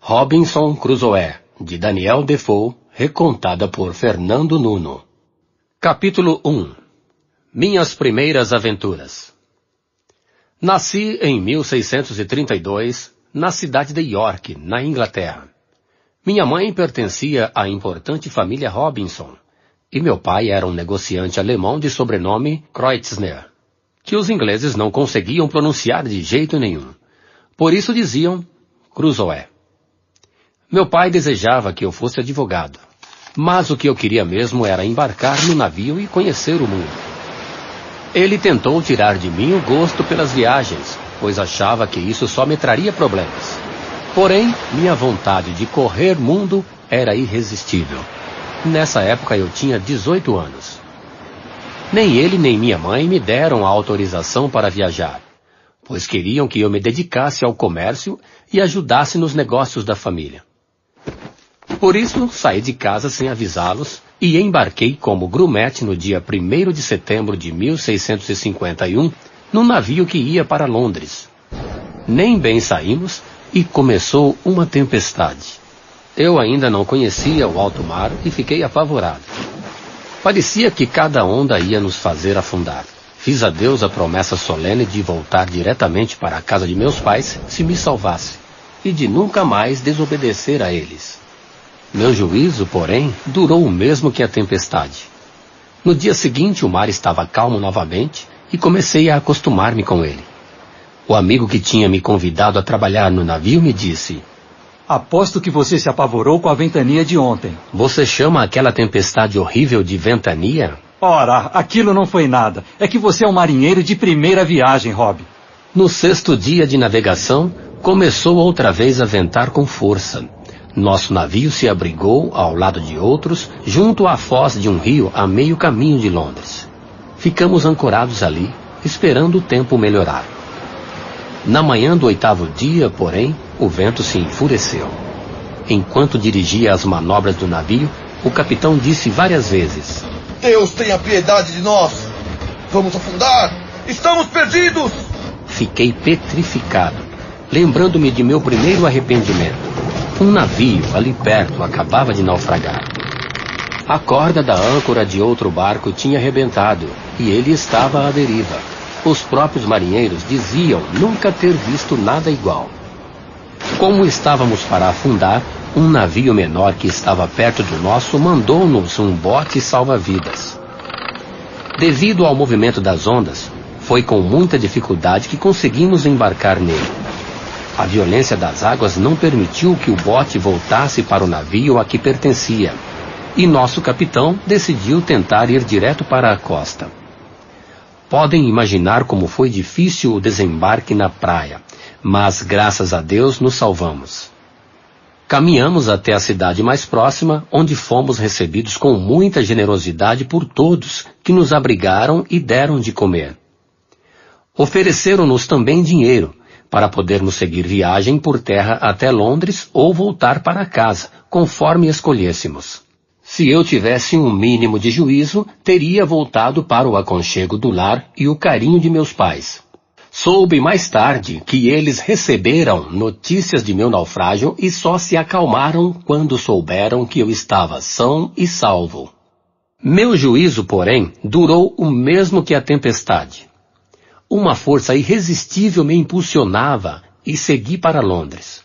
Robinson Crusoe, de Daniel Defoe, recontada por Fernando Nuno. Capítulo 1. Minhas primeiras aventuras. Nasci em 1632, na cidade de York, na Inglaterra. Minha mãe pertencia à importante família Robinson, e meu pai era um negociante alemão de sobrenome Kreutzner, que os ingleses não conseguiam pronunciar de jeito nenhum. Por isso diziam Crusoe. Meu pai desejava que eu fosse advogado, mas o que eu queria mesmo era embarcar no navio e conhecer o mundo. Ele tentou tirar de mim o gosto pelas viagens, pois achava que isso só me traria problemas. Porém, minha vontade de correr mundo era irresistível. Nessa época eu tinha 18 anos. Nem ele nem minha mãe me deram a autorização para viajar, pois queriam que eu me dedicasse ao comércio e ajudasse nos negócios da família. Por isso, saí de casa sem avisá-los e embarquei como grumete no dia 1º de setembro de 1651, num navio que ia para Londres. Nem bem saímos e começou uma tempestade. Eu ainda não conhecia o alto mar e fiquei apavorado. Parecia que cada onda ia nos fazer afundar. Fiz a Deus a promessa solene de voltar diretamente para a casa de meus pais se me salvasse, e de nunca mais desobedecer a eles. Meu juízo, porém, durou o mesmo que a tempestade. No dia seguinte o mar estava calmo novamente e comecei a acostumar-me com ele. O amigo que tinha me convidado a trabalhar no navio me disse: Aposto que você se apavorou com a ventania de ontem. Você chama aquela tempestade horrível de ventania? Ora, aquilo não foi nada. É que você é um marinheiro de primeira viagem, Rob. No 6º dia de navegação, começou outra vez a ventar com força. Nosso navio se abrigou ao lado de outros, junto à foz de um rio a meio caminho de Londres. Ficamos ancorados ali, esperando o tempo melhorar. Na manhã do 8º dia, porém, o vento se enfureceu. Enquanto dirigia as manobras do navio, o capitão disse várias vezes: Deus tenha piedade de nós! Vamos afundar! Estamos perdidos! Fiquei petrificado, lembrando-me de meu primeiro arrependimento. Um navio ali perto acabava de naufragar. A corda da âncora de outro barco tinha arrebentado e ele estava à deriva. Os próprios marinheiros diziam nunca ter visto nada igual. Como estávamos para afundar, um navio menor que estava perto do nosso mandou-nos um bote salva-vidas. Devido ao movimento das ondas, foi com muita dificuldade que conseguimos embarcar nele. A violência das águas não permitiu que o bote voltasse para o navio a que pertencia, e nosso capitão decidiu tentar ir direto para a costa. Podem imaginar como foi difícil o desembarque na praia, mas graças a Deus nos salvamos. Caminhamos até a cidade mais próxima, onde fomos recebidos com muita generosidade por todos que nos abrigaram e deram de comer. Ofereceram-nos também dinheiro, para podermos seguir viagem por terra até Londres ou voltar para casa, conforme escolhêssemos. Se eu tivesse um mínimo de juízo, teria voltado para o aconchego do lar e o carinho de meus pais. Soube mais tarde que eles receberam notícias de meu naufrágio e só se acalmaram quando souberam que eu estava são e salvo. Meu juízo, porém, durou o mesmo que a tempestade. Uma força irresistível me impulsionava e segui para Londres.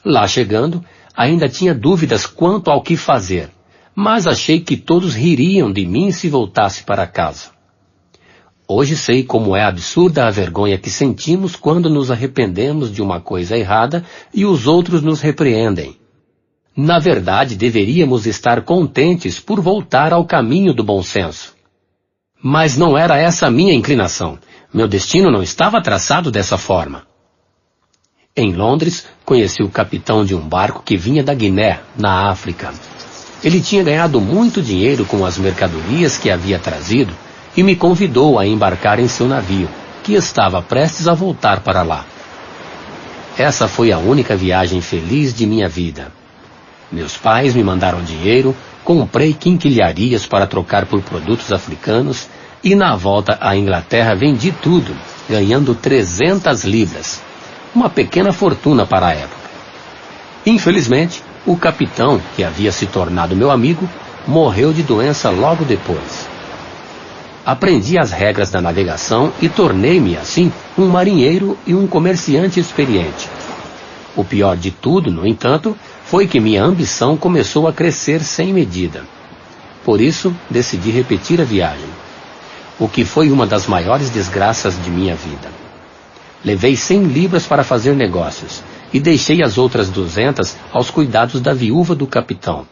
Lá chegando, ainda tinha dúvidas quanto ao que fazer, mas achei que todos ririam de mim se voltasse para casa. Hoje sei como é absurda a vergonha que sentimos quando nos arrependemos de uma coisa errada e os outros nos repreendem. Na verdade, deveríamos estar contentes por voltar ao caminho do bom senso. Mas não era essa a minha inclinação. Meu destino não estava traçado dessa forma. Em Londres, conheci o capitão de um barco que vinha da Guiné, na África. Ele tinha ganhado muito dinheiro com as mercadorias que havia trazido e me convidou a embarcar em seu navio, que estava prestes a voltar para lá. Essa foi a única viagem feliz de minha vida. Meus pais me mandaram dinheiro, comprei quinquilharias para trocar por produtos africanos e na volta à Inglaterra vendi tudo, ganhando 300 libras, uma pequena fortuna para a época. Infelizmente, o capitão, que havia se tornado meu amigo, morreu de doença logo depois. Aprendi as regras da navegação e tornei-me, assim, um marinheiro e um comerciante experiente. O pior de tudo, no entanto, foi que minha ambição começou a crescer sem medida. Por isso, decidi repetir a viagem, o que foi uma das maiores desgraças de minha vida. Levei 100 libras para fazer negócios e deixei as outras 200 aos cuidados da viúva do capitão.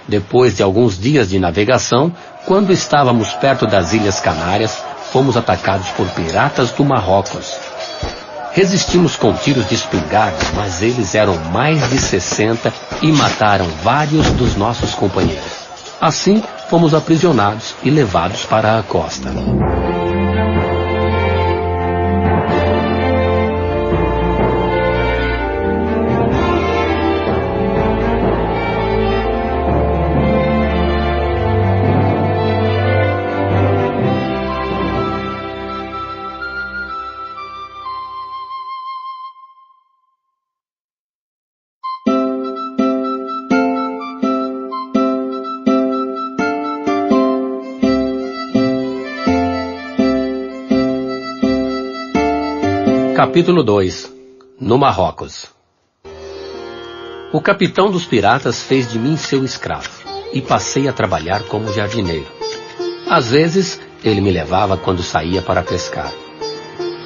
Depois de alguns dias de navegação, quando estávamos perto das Ilhas Canárias, fomos atacados por piratas do Marrocos. Resistimos com tiros de espingarda, mas eles eram mais de 60 e mataram vários dos nossos companheiros. Assim, fomos aprisionados e levados para a costa. Capítulo 2. No Marrocos. O capitão dos piratas fez de mim seu escravo e passei a trabalhar como jardineiro. Às vezes, ele me levava quando saía para pescar.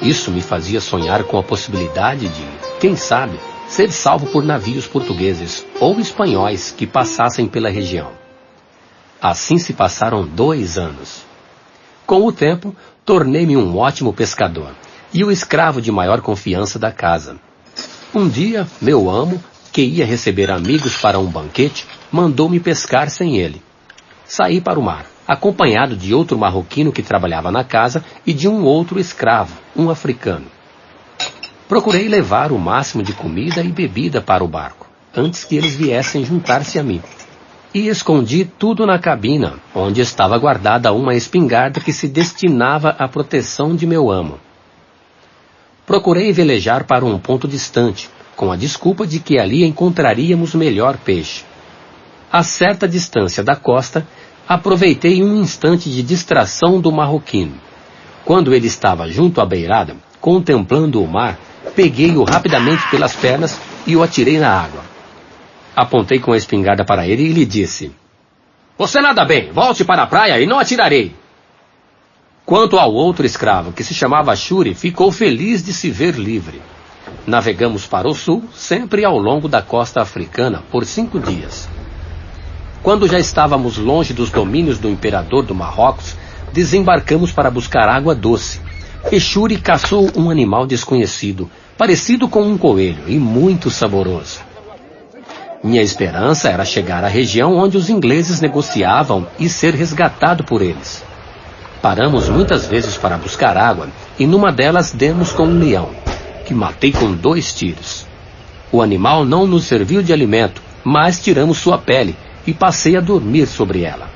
Isso me fazia sonhar com a possibilidade de, quem sabe, ser salvo por navios portugueses ou espanhóis que passassem pela região. Assim se passaram 2 anos. Com o tempo, tornei-me um ótimo pescador e o escravo de maior confiança da casa. Um dia, meu amo, que ia receber amigos para um banquete, mandou-me pescar sem ele. Saí para o mar, acompanhado de outro marroquino que trabalhava na casa e de um outro escravo, um africano. Procurei levar o máximo de comida e bebida para o barco, antes que eles viessem juntar-se a mim. E escondi tudo na cabina, onde estava guardada uma espingarda que se destinava à proteção de meu amo. Procurei velejar para um ponto distante, com a desculpa de que ali encontraríamos melhor peixe. A certa distância da costa, aproveitei um instante de distração do marroquino. Quando ele estava junto à beirada, contemplando o mar, peguei-o rapidamente pelas pernas e o atirei na água. Apontei com a espingarda para ele e lhe disse: "Você nada bem, volte para a praia e não atirarei." Quanto ao outro escravo, que se chamava Shuri, ficou feliz de se ver livre. Navegamos para o sul, sempre ao longo da costa africana, por 5 dias. Quando já estávamos longe dos domínios do imperador do Marrocos, desembarcamos para buscar água doce. E Shuri caçou um animal desconhecido, parecido com um coelho e muito saboroso. Minha esperança era chegar à região onde os ingleses negociavam e ser resgatado por eles. Paramos muitas vezes para buscar água e numa delas demos com um leão, que matei com 2 tiros. O animal não nos serviu de alimento, mas tiramos sua pele e passei a dormir sobre ela.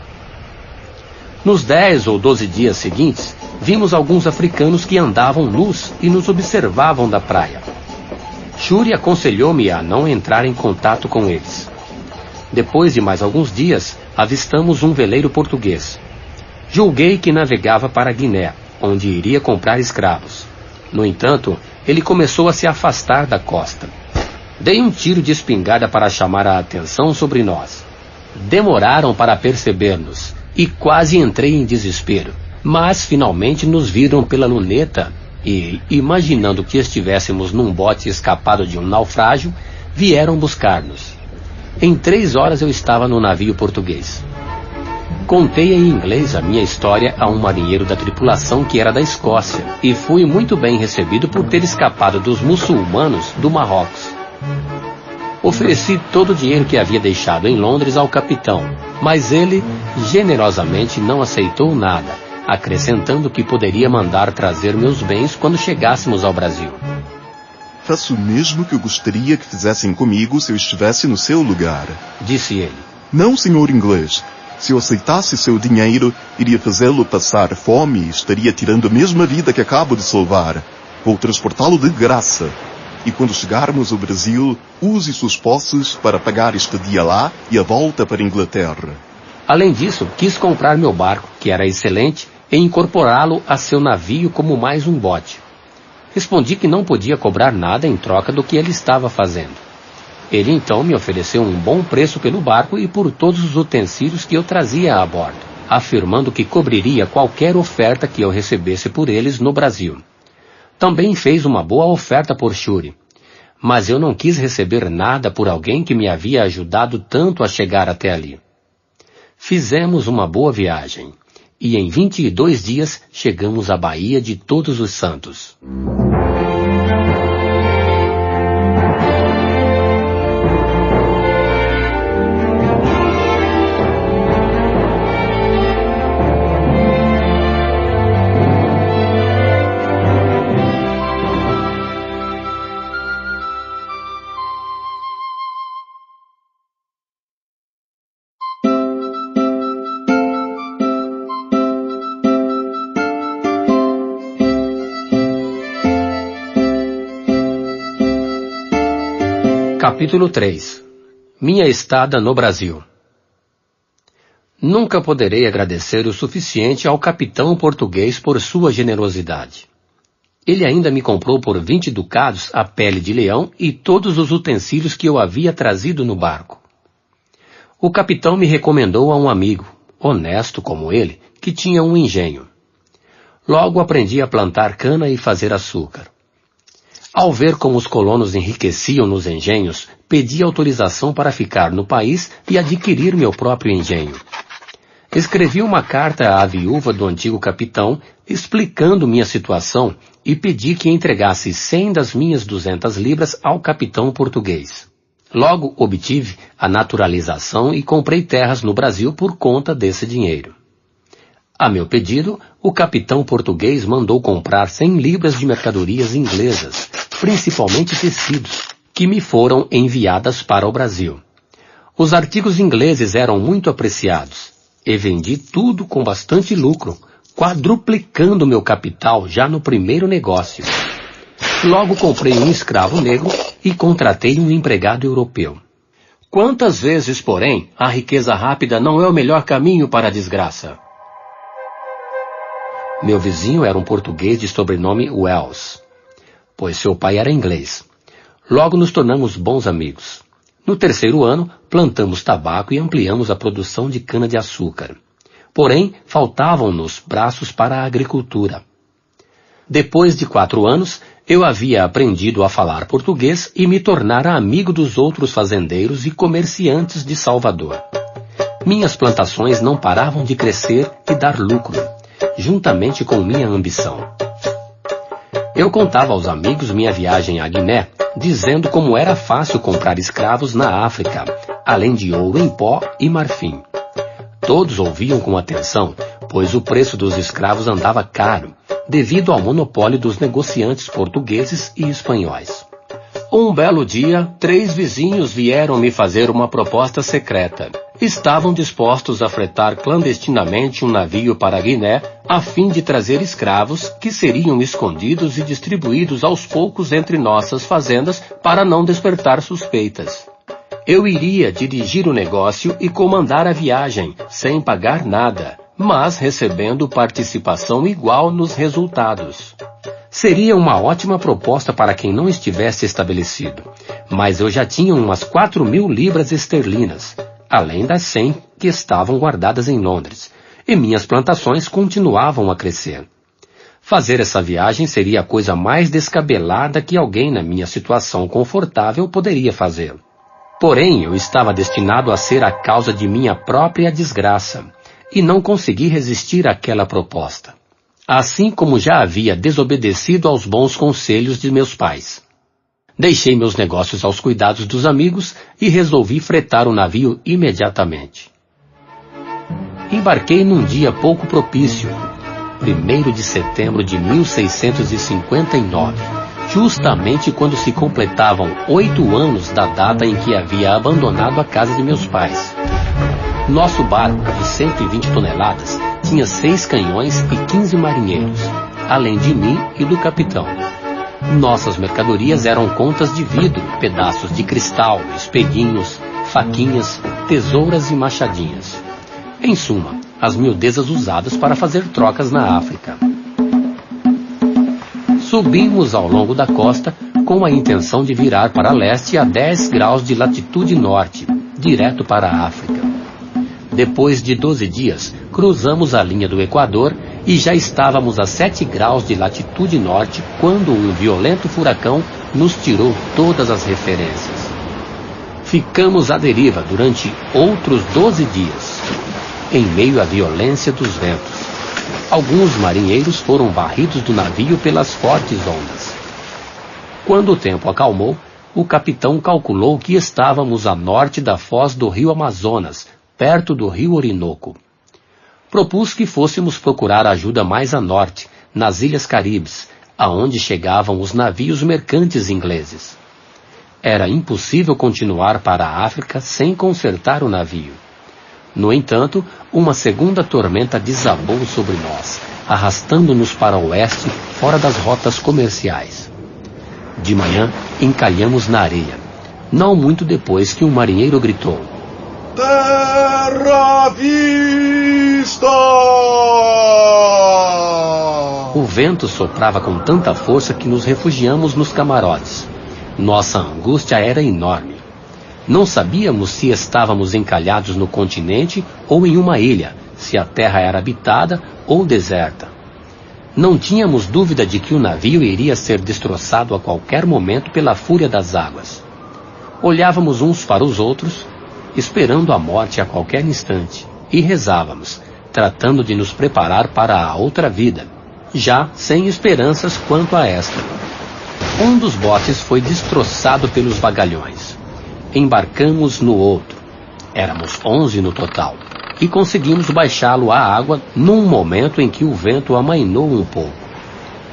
Nos 10 ou 12 dias seguintes, vimos alguns africanos que andavam nus e nos observavam da praia. Shuri aconselhou-me a não entrar em contato com eles. Depois de mais alguns dias, avistamos um veleiro português. Julguei que navegava para Guiné, onde iria comprar escravos. No entanto, ele começou a se afastar da costa. Dei um tiro de espingarda para chamar a atenção sobre nós. Demoraram para perceber-nos e quase entrei em desespero. Mas finalmente nos viram pela luneta e, imaginando que estivéssemos num bote escapado de um naufrágio, vieram buscar-nos. Em 3 horas eu estava no navio português. Contei em inglês a minha história a um marinheiro da tripulação que era da Escócia e fui muito bem recebido por ter escapado dos muçulmanos do Marrocos. Ofereci todo o dinheiro que havia deixado em Londres ao capitão, mas ele generosamente não aceitou nada, acrescentando que poderia mandar trazer meus bens quando chegássemos ao Brasil. Faço o mesmo que eu gostaria que fizessem comigo se eu estivesse no seu lugar, disse ele. Não, senhor inglês. Se eu aceitasse seu dinheiro, iria fazê-lo passar fome e estaria tirando a mesma vida que acabo de salvar. Vou transportá-lo de graça. e quando chegarmos ao Brasil, use suas posses para pagar estadia lá e a volta para a Inglaterra. Além disso, quis comprar meu barco, que era excelente, e incorporá-lo a seu navio como mais um bote. Respondi que não podia cobrar nada em troca do que ele estava fazendo. Ele então me ofereceu um bom preço pelo barco e por todos os utensílios que eu trazia a bordo, afirmando que cobriria qualquer oferta que eu recebesse por eles no Brasil. Também fez uma boa oferta por Shuri, mas eu não quis receber nada por alguém que me havia ajudado tanto a chegar até ali. Fizemos uma boa viagem, e em 22 dias chegamos à Baía de Todos os Santos. Capítulo 3. Minha estada no Brasil. Nunca poderei agradecer o suficiente ao capitão português por sua generosidade. Ele ainda me comprou por 20 ducados a pele de leão e todos os utensílios que eu havia trazido no barco. O capitão me recomendou a um amigo, honesto como ele, que tinha um engenho. Logo aprendi a plantar cana e fazer açúcar. Ao ver como os colonos enriqueciam nos engenhos, pedi autorização para ficar no país e adquirir meu próprio engenho. Escrevi uma carta à viúva do antigo capitão, explicando minha situação e pedi que entregasse 100 das minhas 200 libras ao capitão português. Logo obtive a naturalização e comprei terras no Brasil por conta desse dinheiro. A meu pedido, o capitão português mandou comprar 100 libras de mercadorias inglesas, principalmente tecidos, que me foram enviadas para o Brasil. Os artigos ingleses eram muito apreciados, e vendi tudo com bastante lucro, quadruplicando meu capital já no primeiro negócio. Logo comprei um escravo negro e contratei um empregado europeu. Quantas vezes, porém, a riqueza rápida não é o melhor caminho para a desgraça? Meu vizinho era um português de sobrenome Wells, pois seu pai era inglês. Logo nos tornamos bons amigos. No terceiro ano, plantamos tabaco e ampliamos a produção de cana-de-açúcar. Porém, faltavam-nos braços para a agricultura. Depois de 4 anos, eu havia aprendido a falar português e me tornara amigo dos outros fazendeiros e comerciantes de Salvador. Minhas plantações não paravam de crescer e dar lucro, juntamente com minha ambição. Eu contava aos amigos minha viagem à Guiné, dizendo como era fácil comprar escravos na África, além de ouro em pó e marfim. Todos ouviam com atenção, pois o preço dos escravos andava caro, devido ao monopólio dos negociantes portugueses e espanhóis. Um belo dia, 3 vizinhos vieram me fazer uma proposta secreta. Estavam dispostos a fretar clandestinamente um navio para a Guiné, a fim de trazer escravos que seriam escondidos e distribuídos aos poucos entre nossas fazendas para não despertar suspeitas. Eu iria dirigir o negócio e comandar a viagem, sem pagar nada, mas recebendo participação igual nos resultados. Seria uma ótima proposta para quem não estivesse estabelecido, mas eu já tinha umas 4.000 libras esterlinas, além das 100 que estavam guardadas em Londres, e minhas plantações continuavam a crescer. Fazer essa viagem seria a coisa mais descabelada que alguém na minha situação confortável poderia fazer. Porém, eu estava destinado a ser a causa de minha própria desgraça, e não consegui resistir àquela proposta. Assim como já havia desobedecido aos bons conselhos de meus pais. Deixei meus negócios aos cuidados dos amigos e resolvi fretar o navio imediatamente. Embarquei num dia pouco propício, 1º de setembro de 1659, justamente quando se completavam 8 anos da data em que havia abandonado a casa de meus pais. Nosso barco, de 120 toneladas, tinha 6 canhões e 15 marinheiros, além de mim e do capitão. Nossas mercadorias eram contas de vidro, pedaços de cristal, espelhinhos, faquinhas, tesouras e machadinhas. Em suma, as miudezas usadas para fazer trocas na África. Subimos ao longo da costa com a intenção de virar para leste a 10 graus de latitude norte, direto para a África. Depois de 12 dias, cruzamos a linha do Equador e já estávamos a 7 graus de latitude norte quando um violento furacão nos tirou todas as referências. Ficamos à deriva durante outros 12 dias, em meio à violência dos ventos. Alguns marinheiros foram varridos do navio pelas fortes ondas. Quando o tempo acalmou, o capitão calculou que estávamos a norte da foz do rio Amazonas, perto do rio Orinoco. Propus que fôssemos procurar ajuda mais a norte, nas Ilhas Caribes, aonde chegavam os navios mercantes ingleses. Era impossível continuar para a África sem consertar o navio. No entanto, uma segunda tormenta desabou sobre nós, arrastando-nos para o oeste, fora das rotas comerciais. De manhã, encalhamos na areia, não muito depois que um marinheiro gritou: Terra à vista! O vento soprava com tanta força que nos refugiamos nos camarotes. Nossa angústia era enorme. Não sabíamos se estávamos encalhados no continente ou em uma ilha, se a terra era habitada ou deserta. Não tínhamos dúvida de que o navio iria ser destroçado a qualquer momento pela fúria das águas. Olhávamos uns para os outros, esperando a morte a qualquer instante, e rezávamos, tratando de nos preparar para a outra vida, já sem esperanças quanto a esta. Um dos botes foi destroçado pelos vagalhões. Embarcamos no outro. Éramos 11 no total, e conseguimos baixá-lo à água num momento em que o vento amainou um pouco.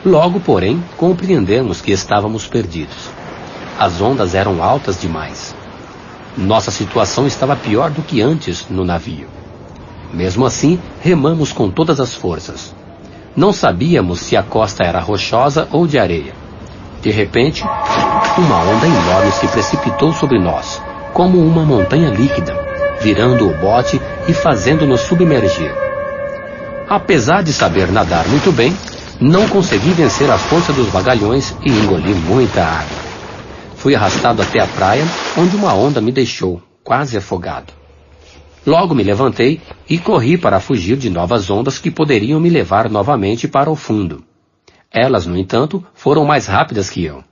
Logo, porém, compreendemos que estávamos perdidos. As ondas eram altas demais. Nossa situação estava pior do que antes no navio. Mesmo assim, remamos com todas as forças. Não sabíamos se a costa era rochosa ou de areia. De repente, uma onda enorme se precipitou sobre nós, como uma montanha líquida, virando o bote e fazendo-nos submergir. Apesar de saber nadar muito bem, não consegui vencer a força dos vagalhões e engoli muita água. Fui arrastado até a praia, onde uma onda me deixou, quase afogado. Logo me levantei e corri para fugir de novas ondas que poderiam me levar novamente para o fundo. Elas, no entanto, foram mais rápidas que eu.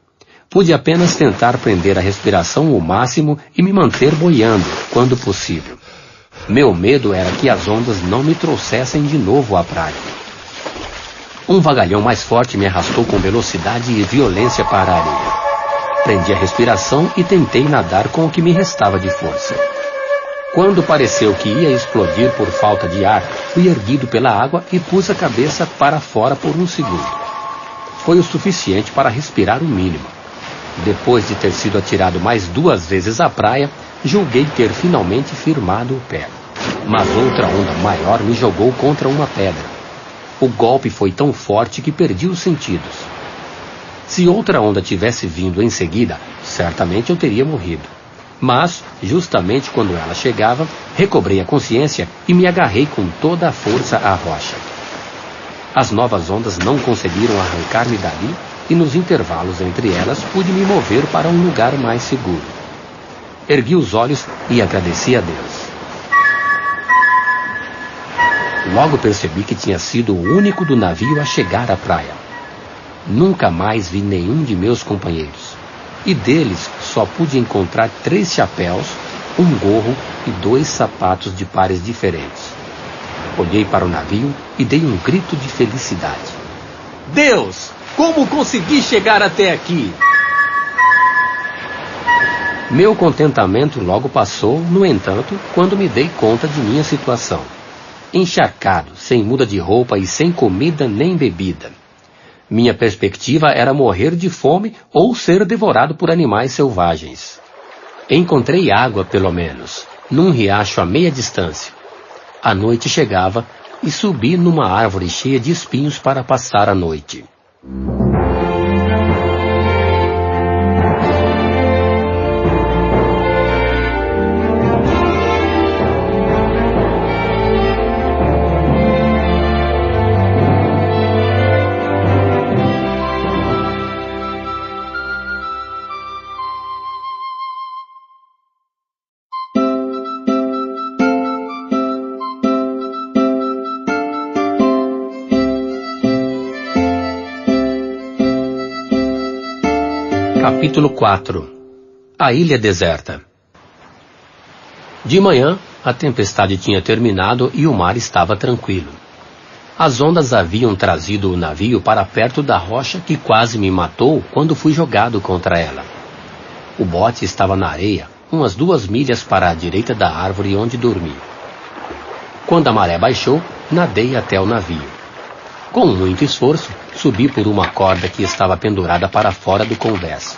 Pude apenas tentar prender a respiração ao máximo e me manter boiando, quando possível. Meu medo era que as ondas não me trouxessem de novo à praia. Um vagalhão mais forte me arrastou com velocidade e violência para a areia. Prendi a respiração e tentei nadar com o que me restava de força. Quando pareceu que ia explodir por falta de ar, fui erguido pela água e pus a cabeça para fora por um segundo. Foi o suficiente para respirar o mínimo. Depois de ter sido atirado mais 2 vezes à praia, julguei ter finalmente firmado o pé. Mas outra onda maior me jogou contra uma pedra. O golpe foi tão forte que perdi os sentidos. Se outra onda tivesse vindo em seguida, certamente eu teria morrido. Mas, justamente quando ela chegava, recobrei a consciência e me agarrei com toda a força à rocha. As novas ondas não conseguiram arrancar-me dali e nos intervalos entre elas pude me mover para um lugar mais seguro. Ergui os olhos e agradeci a Deus. Logo percebi que tinha sido o único do navio a chegar à praia. Nunca mais vi nenhum de meus companheiros. E deles só pude encontrar 3 chapéus, um gorro e 2 sapatos de pares diferentes. Olhei para o navio e dei um grito de felicidade. Deus! Como consegui chegar até aqui? Meu contentamento logo passou, no entanto, quando me dei conta de minha situação. Encharcado, sem muda de roupa e sem comida nem bebida. Minha perspectiva era morrer de fome ou ser devorado por animais selvagens. Encontrei água, pelo menos, num riacho a meia distância. A noite chegava e subi numa árvore cheia de espinhos para passar a noite. Capítulo 4. A ilha deserta. De manhã, a tempestade tinha terminado e o mar estava tranquilo. As ondas haviam trazido o navio para perto da rocha que quase me matou quando fui jogado contra ela. O bote estava na areia, umas 2 milhas para a direita da árvore onde dormi. Quando a maré baixou, nadei até o navio. Com muito esforço, subi por uma corda que estava pendurada para fora do convés.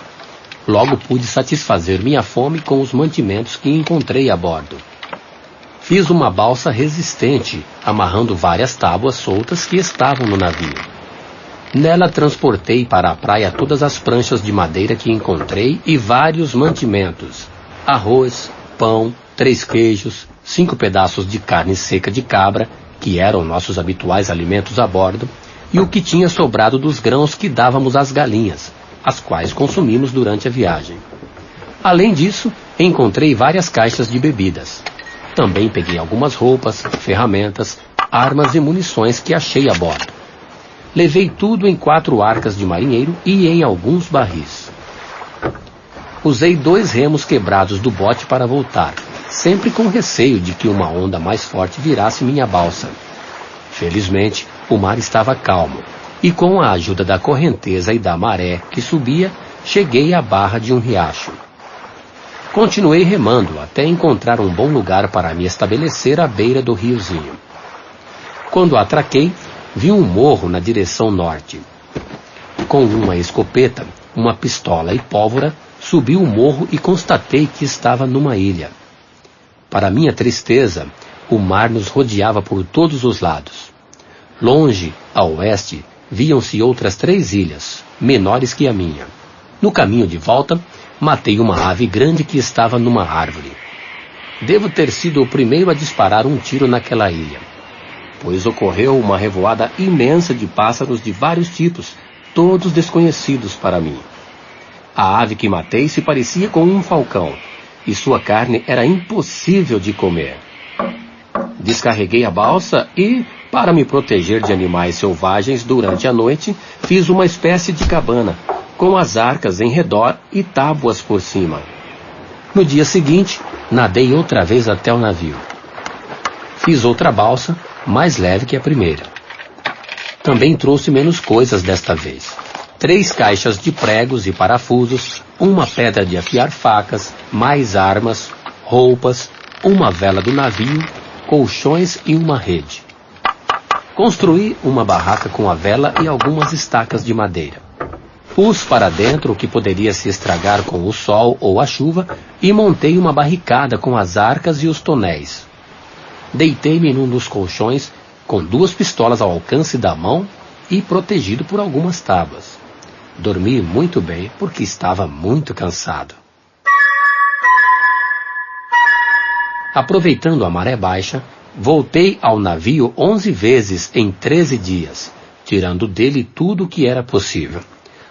Logo pude satisfazer minha fome com os mantimentos que encontrei a bordo. Fiz uma balsa resistente, amarrando várias tábuas soltas que estavam no navio. Nela transportei para a praia todas as pranchas de madeira que encontrei e vários mantimentos: arroz, pão, 3 queijos, 5 pedaços de carne seca de cabra, que eram nossos habituais alimentos a bordo, e o que tinha sobrado dos grãos que dávamos às galinhas, as quais consumimos durante a viagem. Além disso, encontrei várias caixas de bebidas. Também peguei algumas roupas, ferramentas, armas e munições que achei a bordo. Levei tudo em 4 arcas de marinheiro e em alguns barris. Usei 2 remos quebrados do bote para voltar, sempre com receio de que uma onda mais forte virasse minha balsa. Felizmente, o mar estava calmo, e com a ajuda da correnteza e da maré que subia, cheguei à barra de um riacho. Continuei remando até encontrar um bom lugar para me estabelecer à beira do riozinho. Quando atraquei, vi um morro na direção norte. Com uma escopeta, uma pistola e pólvora, subi o morro e constatei que estava numa ilha. Para minha tristeza, o mar nos rodeava por todos os lados. Longe, a oeste, viam-se outras 3 ilhas, menores que a minha. No caminho de volta, matei uma ave grande que estava numa árvore. Devo ter sido o primeiro a disparar um tiro naquela ilha, pois ocorreu uma revoada imensa de pássaros de vários tipos, todos desconhecidos para mim. A ave que matei se parecia com um falcão, e sua carne era impossível de comer. Descarreguei a balsa e, para me proteger de animais selvagens durante a noite, fiz uma espécie de cabana, com as arcas em redor e tábuas por cima. No dia seguinte, nadei outra vez até o navio. Fiz outra balsa, mais leve que a primeira. Também trouxe menos coisas desta vez: 3 caixas de pregos e parafusos, uma pedra de afiar facas, mais armas, roupas, uma vela do navio, colchões e uma rede. Construí uma barraca com a vela e algumas estacas de madeira. Pus para dentro o que poderia se estragar com o sol ou a chuva e montei uma barricada com as arcas e os tonéis. Deitei-me num dos colchões com 2 pistolas ao alcance da mão e protegido por algumas tábuas. Dormi muito bem porque estava muito cansado. Aproveitando a maré baixa, voltei ao navio 11 vezes em 13 dias, tirando dele tudo o que era possível.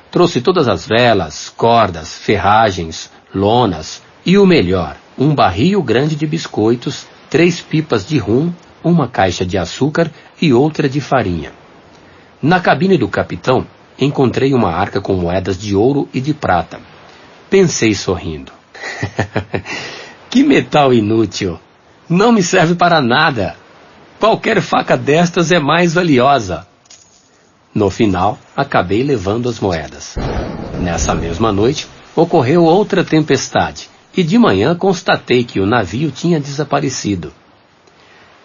Trouxe todas as velas, cordas, ferragens, lonas e o melhor, um barril grande de biscoitos, 3 pipas de rum, uma caixa de açúcar e outra de farinha. Na cabine do capitão, encontrei uma arca com moedas de ouro e de prata. Pensei sorrindo. Que metal inútil! Não me serve para nada. Qualquer faca destas é mais valiosa. No final, acabei levando as moedas. Nessa mesma noite, ocorreu outra tempestade, e de manhã constatei que o navio tinha desaparecido.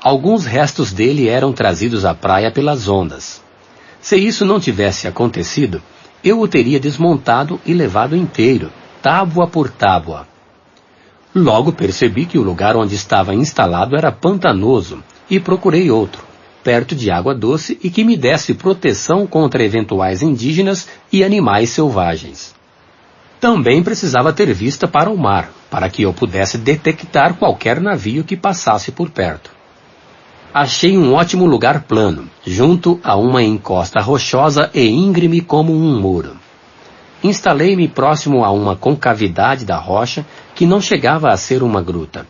Alguns restos dele eram trazidos à praia pelas ondas. Se isso não tivesse acontecido, eu o teria desmontado e levado inteiro, tábua por tábua. Logo percebi que o lugar onde estava instalado era pantanoso e procurei outro, perto de água doce e que me desse proteção contra eventuais indígenas e animais selvagens. Também precisava ter vista para o mar, para que eu pudesse detectar qualquer navio que passasse por perto. Achei um ótimo lugar plano, junto a uma encosta rochosa e íngreme como um muro. Instalei-me próximo a uma concavidade da rocha que não chegava a ser uma gruta.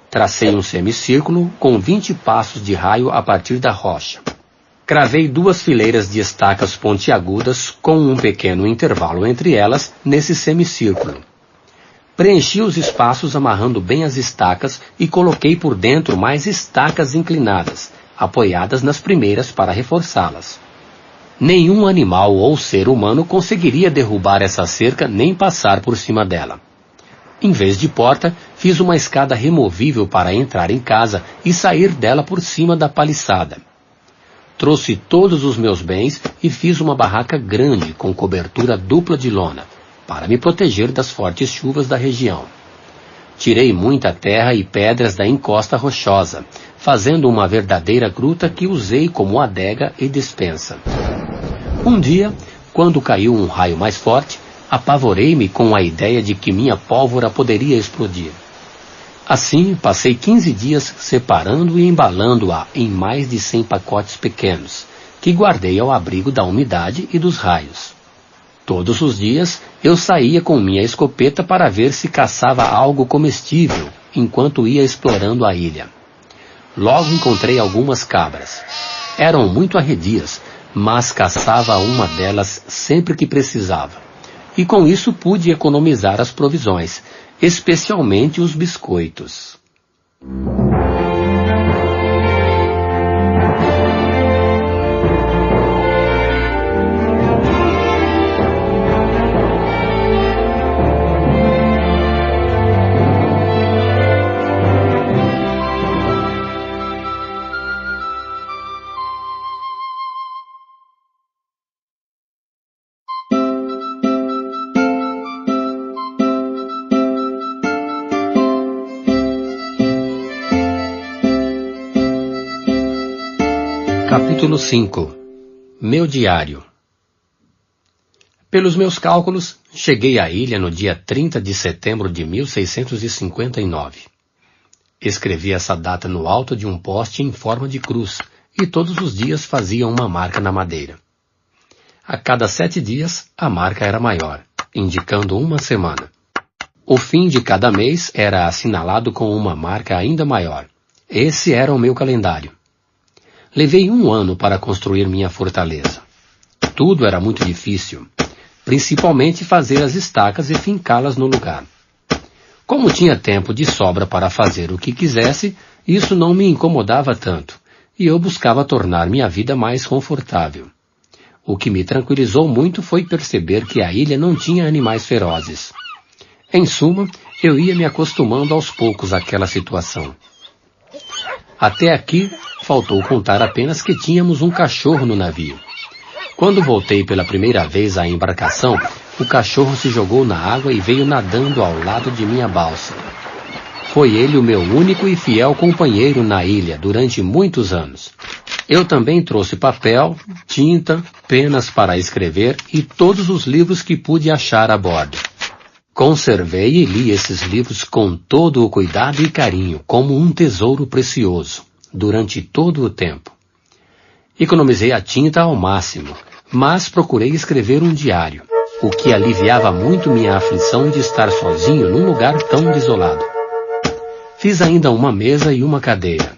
Tracei um semicírculo com 20 passos de raio a partir da rocha. Cravei 2 fileiras de estacas pontiagudas com um pequeno intervalo entre elas nesse semicírculo. Preenchi os espaços amarrando bem as estacas e coloquei por dentro mais estacas inclinadas, apoiadas nas primeiras para reforçá-las. Nenhum animal ou ser humano conseguiria derrubar essa cerca nem passar por cima dela. Em vez de porta, fiz uma escada removível para entrar em casa e sair dela por cima da paliçada. Trouxe todos os meus bens e fiz uma barraca grande com cobertura dupla de lona, para me proteger das fortes chuvas da região. Tirei muita terra e pedras da encosta rochosa, fazendo uma verdadeira gruta que usei como adega e despensa. Um dia, quando caiu um raio mais forte, apavorei-me com a ideia de que minha pólvora poderia explodir. Assim, passei 15 dias separando e embalando-a em mais de 100 pacotes pequenos, que guardei ao abrigo da umidade e dos raios. Todos os dias, eu saía com minha escopeta para ver se caçava algo comestível, enquanto ia explorando a ilha. Logo encontrei algumas cabras. Eram muito arredias, mas caçava uma delas sempre que precisava. E com isso pude economizar as provisões, especialmente os biscoitos. Capítulo 5. Meu diário. Pelos meus cálculos, cheguei à ilha no dia 30 de setembro de 1659. Escrevi essa data no alto de um poste em forma de cruz, e todos os dias fazia uma marca na madeira. A cada 7 dias, a marca era maior, indicando uma semana. O fim de cada mês era assinalado com uma marca ainda maior. Esse era o meu calendário. Levei 1 ano para construir minha fortaleza. Tudo era muito difícil, principalmente fazer as estacas e fincá-las no lugar. Como tinha tempo de sobra para fazer o que quisesse, isso não me incomodava tanto, e eu buscava tornar minha vida mais confortável. O que me tranquilizou muito foi perceber que a ilha não tinha animais ferozes. Em suma, eu ia me acostumando aos poucos àquela situação. Até aqui, faltou contar apenas que tínhamos um cachorro no navio. Quando voltei pela primeira vez à embarcação, o cachorro se jogou na água e veio nadando ao lado de minha balsa. Foi ele o meu único e fiel companheiro na ilha durante muitos anos. Eu também trouxe papel, tinta, penas para escrever e todos os livros que pude achar a bordo. Conservei e li esses livros com todo o cuidado e carinho, como um tesouro precioso, durante todo o tempo. Economizei a tinta ao máximo, mas procurei escrever um diário, o que aliviava muito minha aflição de estar sozinho num lugar tão desolado. Fiz ainda uma mesa e uma cadeira,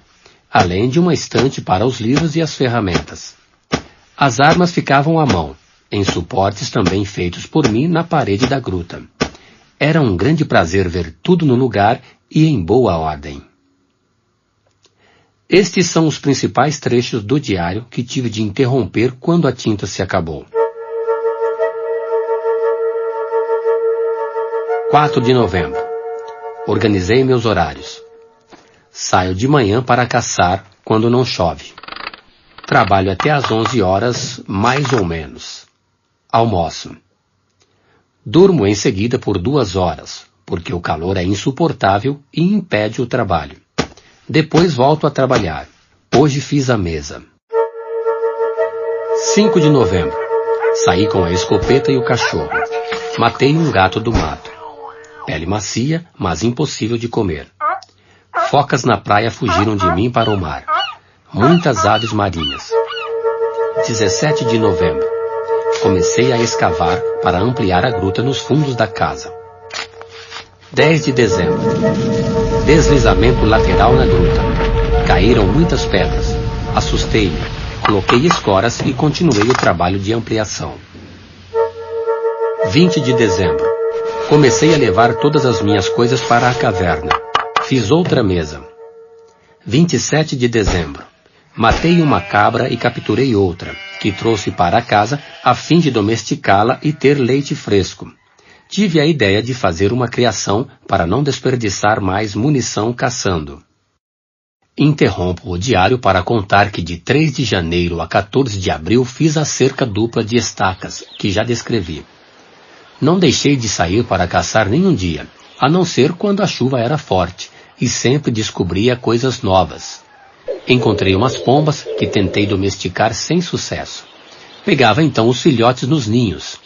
além de uma estante para os livros e as ferramentas. As armas ficavam à mão, em suportes também feitos por mim na parede da gruta. Era um grande prazer ver tudo no lugar e em boa ordem. Estes são os principais trechos do diário que tive de interromper quando a tinta se acabou. 4 de novembro. Organizei meus horários. Saio de manhã para caçar quando não chove. Trabalho até às 11 horas, mais ou menos. Almoço. Durmo em seguida por 2 horas, porque o calor é insuportável e impede o trabalho. Depois volto a trabalhar. Hoje fiz a mesa. 5 de novembro. Saí com a escopeta e o cachorro. Matei um gato do mato. Pele macia, mas impossível de comer. Focas na praia fugiram de mim para o mar. Muitas aves marinhas. 17 de novembro. Comecei a escavar para ampliar a gruta nos fundos da casa. 10 de dezembro. Deslizamento lateral na gruta. Caíram muitas pedras. Assustei-me. Coloquei escoras e continuei o trabalho de ampliação. 20 de dezembro. Comecei a levar todas as minhas coisas para a caverna. Fiz outra mesa. 27 de dezembro. Matei uma cabra e capturei outra, que trouxe para casa a fim de domesticá-la e ter leite fresco. Tive a ideia de fazer uma criação para não desperdiçar mais munição caçando. Interrompo o diário para contar que de 3 de janeiro a 14 de abril fiz a cerca dupla de estacas, que já descrevi. Não deixei de sair para caçar nenhum dia, a não ser quando a chuva era forte, e sempre descobria coisas novas. Encontrei umas pombas que tentei domesticar sem sucesso. Pegava então os filhotes nos ninhos.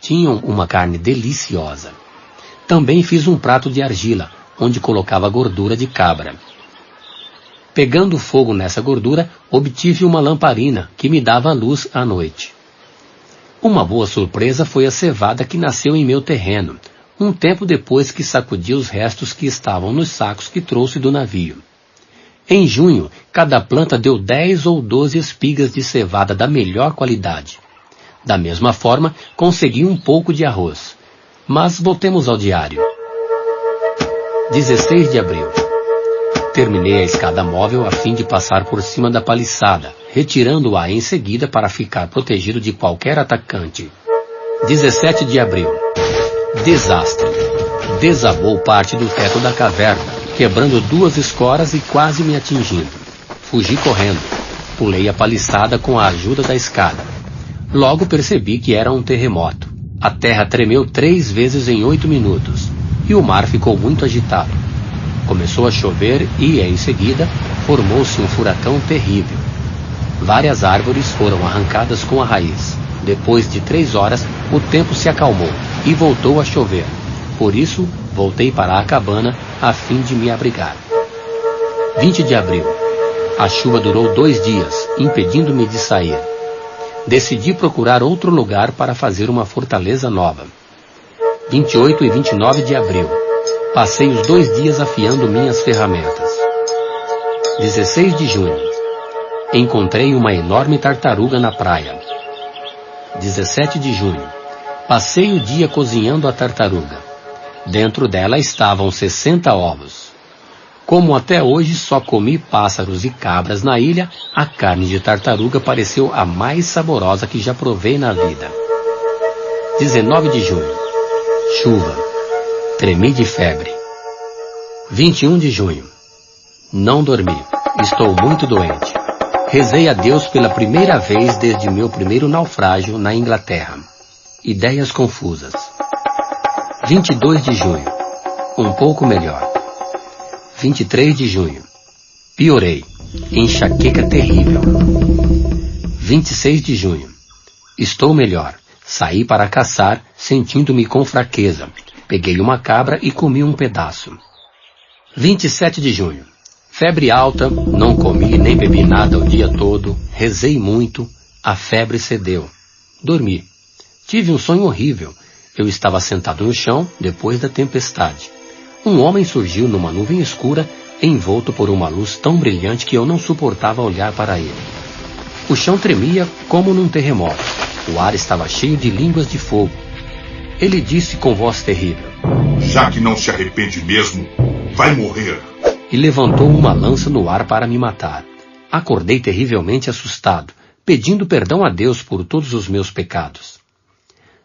Tinham uma carne deliciosa. Também fiz um prato de argila, onde colocava gordura de cabra. Pegando fogo nessa gordura, obtive uma lamparina que me dava luz à noite. Uma boa surpresa foi a cevada que nasceu em meu terreno, um tempo depois que sacudi os restos que estavam nos sacos que trouxe do navio. Em junho, cada planta deu 10 ou 12 espigas de cevada da melhor qualidade. Da mesma forma, consegui um pouco de arroz. Mas voltemos ao diário. 16 de abril. Terminei a escada móvel a fim de passar por cima da paliçada, retirando-a em seguida para ficar protegido de qualquer atacante. 17 de abril. Desastre. Desabou parte do teto da caverna, quebrando 2 escoras e quase me atingindo. Fugi correndo. Pulei a paliçada com a ajuda da escada. Logo percebi que era um terremoto. A terra tremeu 3 vezes em 8 minutos, e o mar ficou muito agitado. Começou a chover e, em seguida, formou-se um furacão terrível. Várias árvores foram arrancadas com a raiz. Depois de 3 horas, o tempo se acalmou e voltou a chover. Por isso, voltei para a cabana a fim de me abrigar. 20 de abril. A chuva durou 2 dias, impedindo-me de sair. Decidi procurar outro lugar para fazer uma fortaleza nova. 28 e 29 de abril. Passei os 2 dias afiando minhas ferramentas. 16 de junho. Encontrei uma enorme tartaruga na praia. 17 de junho. Passei o dia cozinhando a tartaruga. Dentro dela estavam 60 ovos. Como até hoje só comi pássaros e cabras na ilha, a carne de tartaruga pareceu a mais saborosa que já provei na vida. 19 de junho. Chuva. Tremi de febre. 21 de junho. Não dormi. Estou muito doente. Rezei a Deus pela primeira vez desde meu primeiro naufrágio na Inglaterra. Ideias confusas. 22 de junho. Um pouco melhor. 23 de junho. Piorei. Enxaqueca terrível. 26 de junho. Estou melhor. Saí para caçar, sentindo-me com fraqueza. Peguei uma cabra e comi um pedaço. 27 de junho. Febre alta, não comi nem bebi nada o dia todo, rezei muito, a febre cedeu. Dormi. Tive um sonho horrível. Eu estava sentado no chão, depois da tempestade. Um homem surgiu numa nuvem escura, envolto por uma luz tão brilhante que eu não suportava olhar para ele. O chão tremia como num terremoto. O ar estava cheio de línguas de fogo. Ele disse com voz terrível: "Já que não se arrepende mesmo, vai morrer." E levantou uma lança no ar para me matar. Acordei terrivelmente assustado, pedindo perdão a Deus por todos os meus pecados.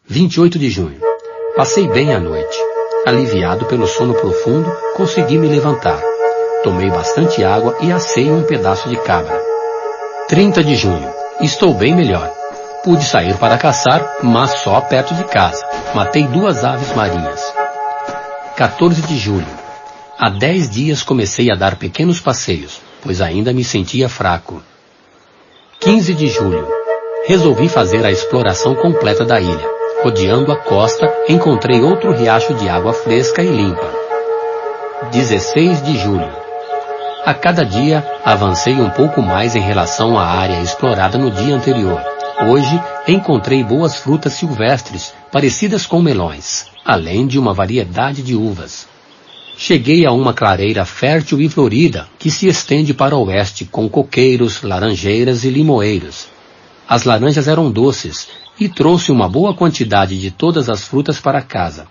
28 de junho. Passei bem a noite. Aliviado pelo sono profundo, consegui me levantar. Tomei bastante água e assei um pedaço de cabra. 30 de junho. Estou bem melhor. Pude sair para caçar, mas só perto de casa. Matei 2 aves marinhas. 14 de julho. Há 10 dias comecei a dar pequenos passeios, pois ainda me sentia fraco. 15 de julho. Resolvi fazer a exploração completa da ilha. Rodeando a costa, encontrei outro riacho de água fresca e limpa. 16 de julho. A cada dia, avancei um pouco mais em relação à área explorada no dia anterior. Hoje, encontrei boas frutas silvestres, parecidas com melões, além de uma variedade de uvas. Cheguei a uma clareira fértil e florida que se estende para o oeste com coqueiros, laranjeiras e limoeiros. As laranjas eram doces e trouxe uma boa quantidade de todas as frutas para casa.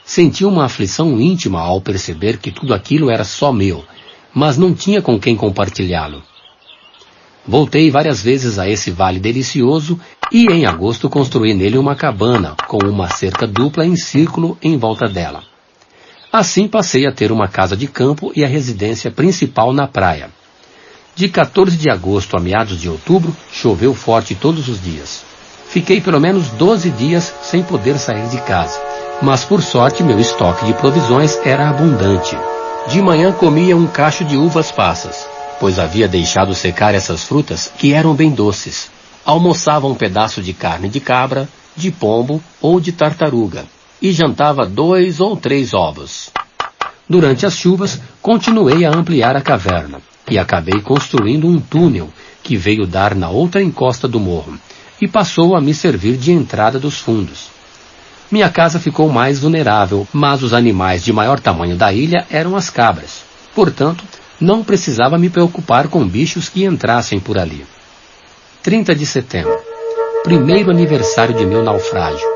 Senti uma aflição íntima ao perceber que tudo aquilo era só meu, mas não tinha com quem compartilhá-lo. Voltei várias vezes a esse vale delicioso e em agosto construí nele uma cabana com uma cerca dupla em círculo em volta dela. Assim passei a ter uma casa de campo e a residência principal na praia. De 14 de agosto a meados de outubro, choveu forte todos os dias. Fiquei pelo menos 12 dias sem poder sair de casa, mas por sorte meu estoque de provisões era abundante. De manhã comia um cacho de uvas passas, pois havia deixado secar essas frutas que eram bem doces. Almoçava um pedaço de carne de cabra, de pombo ou de tartaruga, e jantava 2 ou 3 ovos. Durante as chuvas, continuei a ampliar a caverna, e acabei construindo um túnel que veio dar na outra encosta do morro, e passou a me servir de entrada dos fundos. Minha casa ficou mais vulnerável, mas os animais de maior tamanho da ilha eram as cabras. Portanto, não precisava me preocupar com bichos que entrassem por ali. 30 de setembro. Primeiro aniversário de meu naufrágio.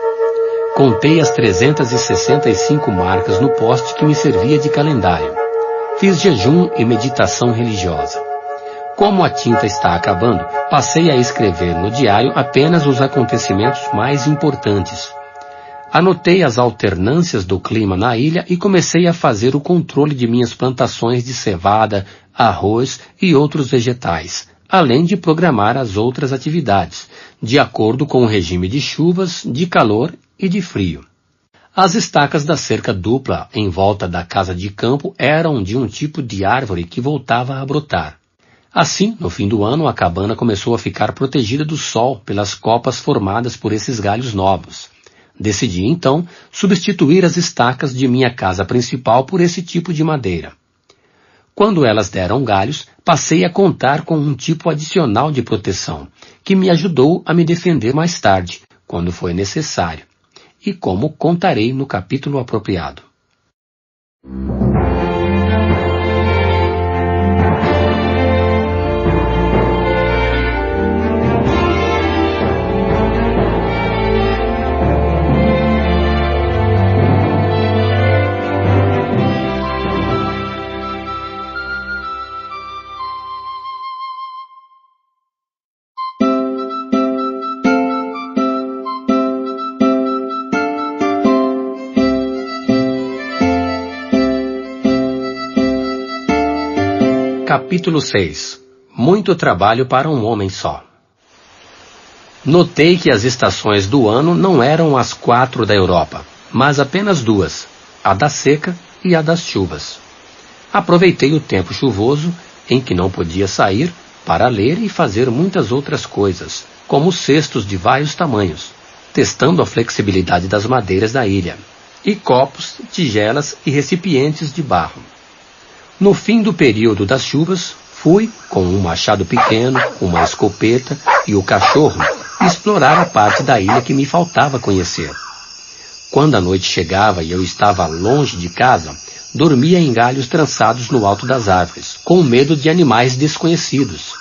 Contei as 365 marcas no poste que me servia de calendário. Fiz jejum e meditação religiosa. Como a tinta está acabando, passei a escrever no diário apenas os acontecimentos mais importantes. Anotei as alternâncias do clima na ilha e comecei a fazer o controle de minhas plantações de cevada, arroz e outros vegetais, além de programar as outras atividades, de acordo com o regime de chuvas, de calor e de frio. As estacas da cerca dupla em volta da casa de campo eram de um tipo de árvore que voltava a brotar. Assim, no fim do ano, a cabana começou a ficar protegida do sol pelas copas formadas por esses galhos novos. Decidi, então, substituir as estacas de minha casa principal por esse tipo de madeira. Quando elas deram galhos, passei a contar com um tipo adicional de proteção, que me ajudou a me defender mais tarde, quando foi necessário, e como contarei no capítulo apropriado. Capítulo 6. Muito trabalho para um homem só. Notei que as estações do ano não eram as 4 da Europa, mas apenas 2, a da seca e a das chuvas. Aproveitei o tempo chuvoso, em que não podia sair, para ler e fazer muitas outras coisas, como cestos de vários tamanhos, testando a flexibilidade das madeiras da ilha, e copos, tigelas e recipientes de barro. No fim do período das chuvas, fui, com um machado pequeno, uma escopeta e o cachorro, explorar a parte da ilha que me faltava conhecer. Quando a noite chegava e eu estava longe de casa, dormia em galhos trançados no alto das árvores, com medo de animais desconhecidos.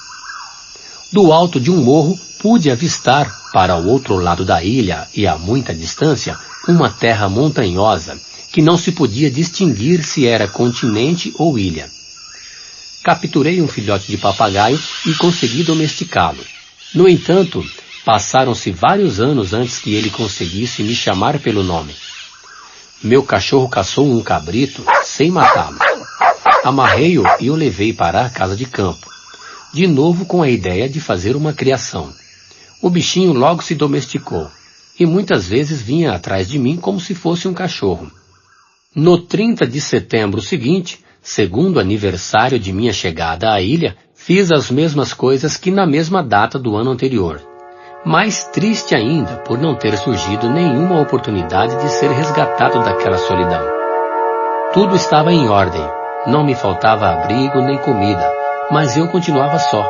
Do alto de um morro, pude avistar, para o outro lado da ilha e a muita distância, uma terra montanhosa, que não se podia distinguir se era continente ou ilha. Capturei um filhote de papagaio e consegui domesticá-lo. No entanto, passaram-se vários anos antes que ele conseguisse me chamar pelo nome. Meu cachorro caçou um cabrito sem matá-lo. Amarrei-o e o levei para a casa de campo, de novo com a ideia de fazer uma criação. O bichinho logo se domesticou, e muitas vezes vinha atrás de mim como se fosse um cachorro. No 30 de setembro seguinte, segundo aniversário de minha chegada à ilha, fiz as mesmas coisas que na mesma data do ano anterior. Mais triste ainda por não ter surgido nenhuma oportunidade de ser resgatado daquela solidão. Tudo estava em ordem, não me faltava abrigo nem comida, mas eu continuava só.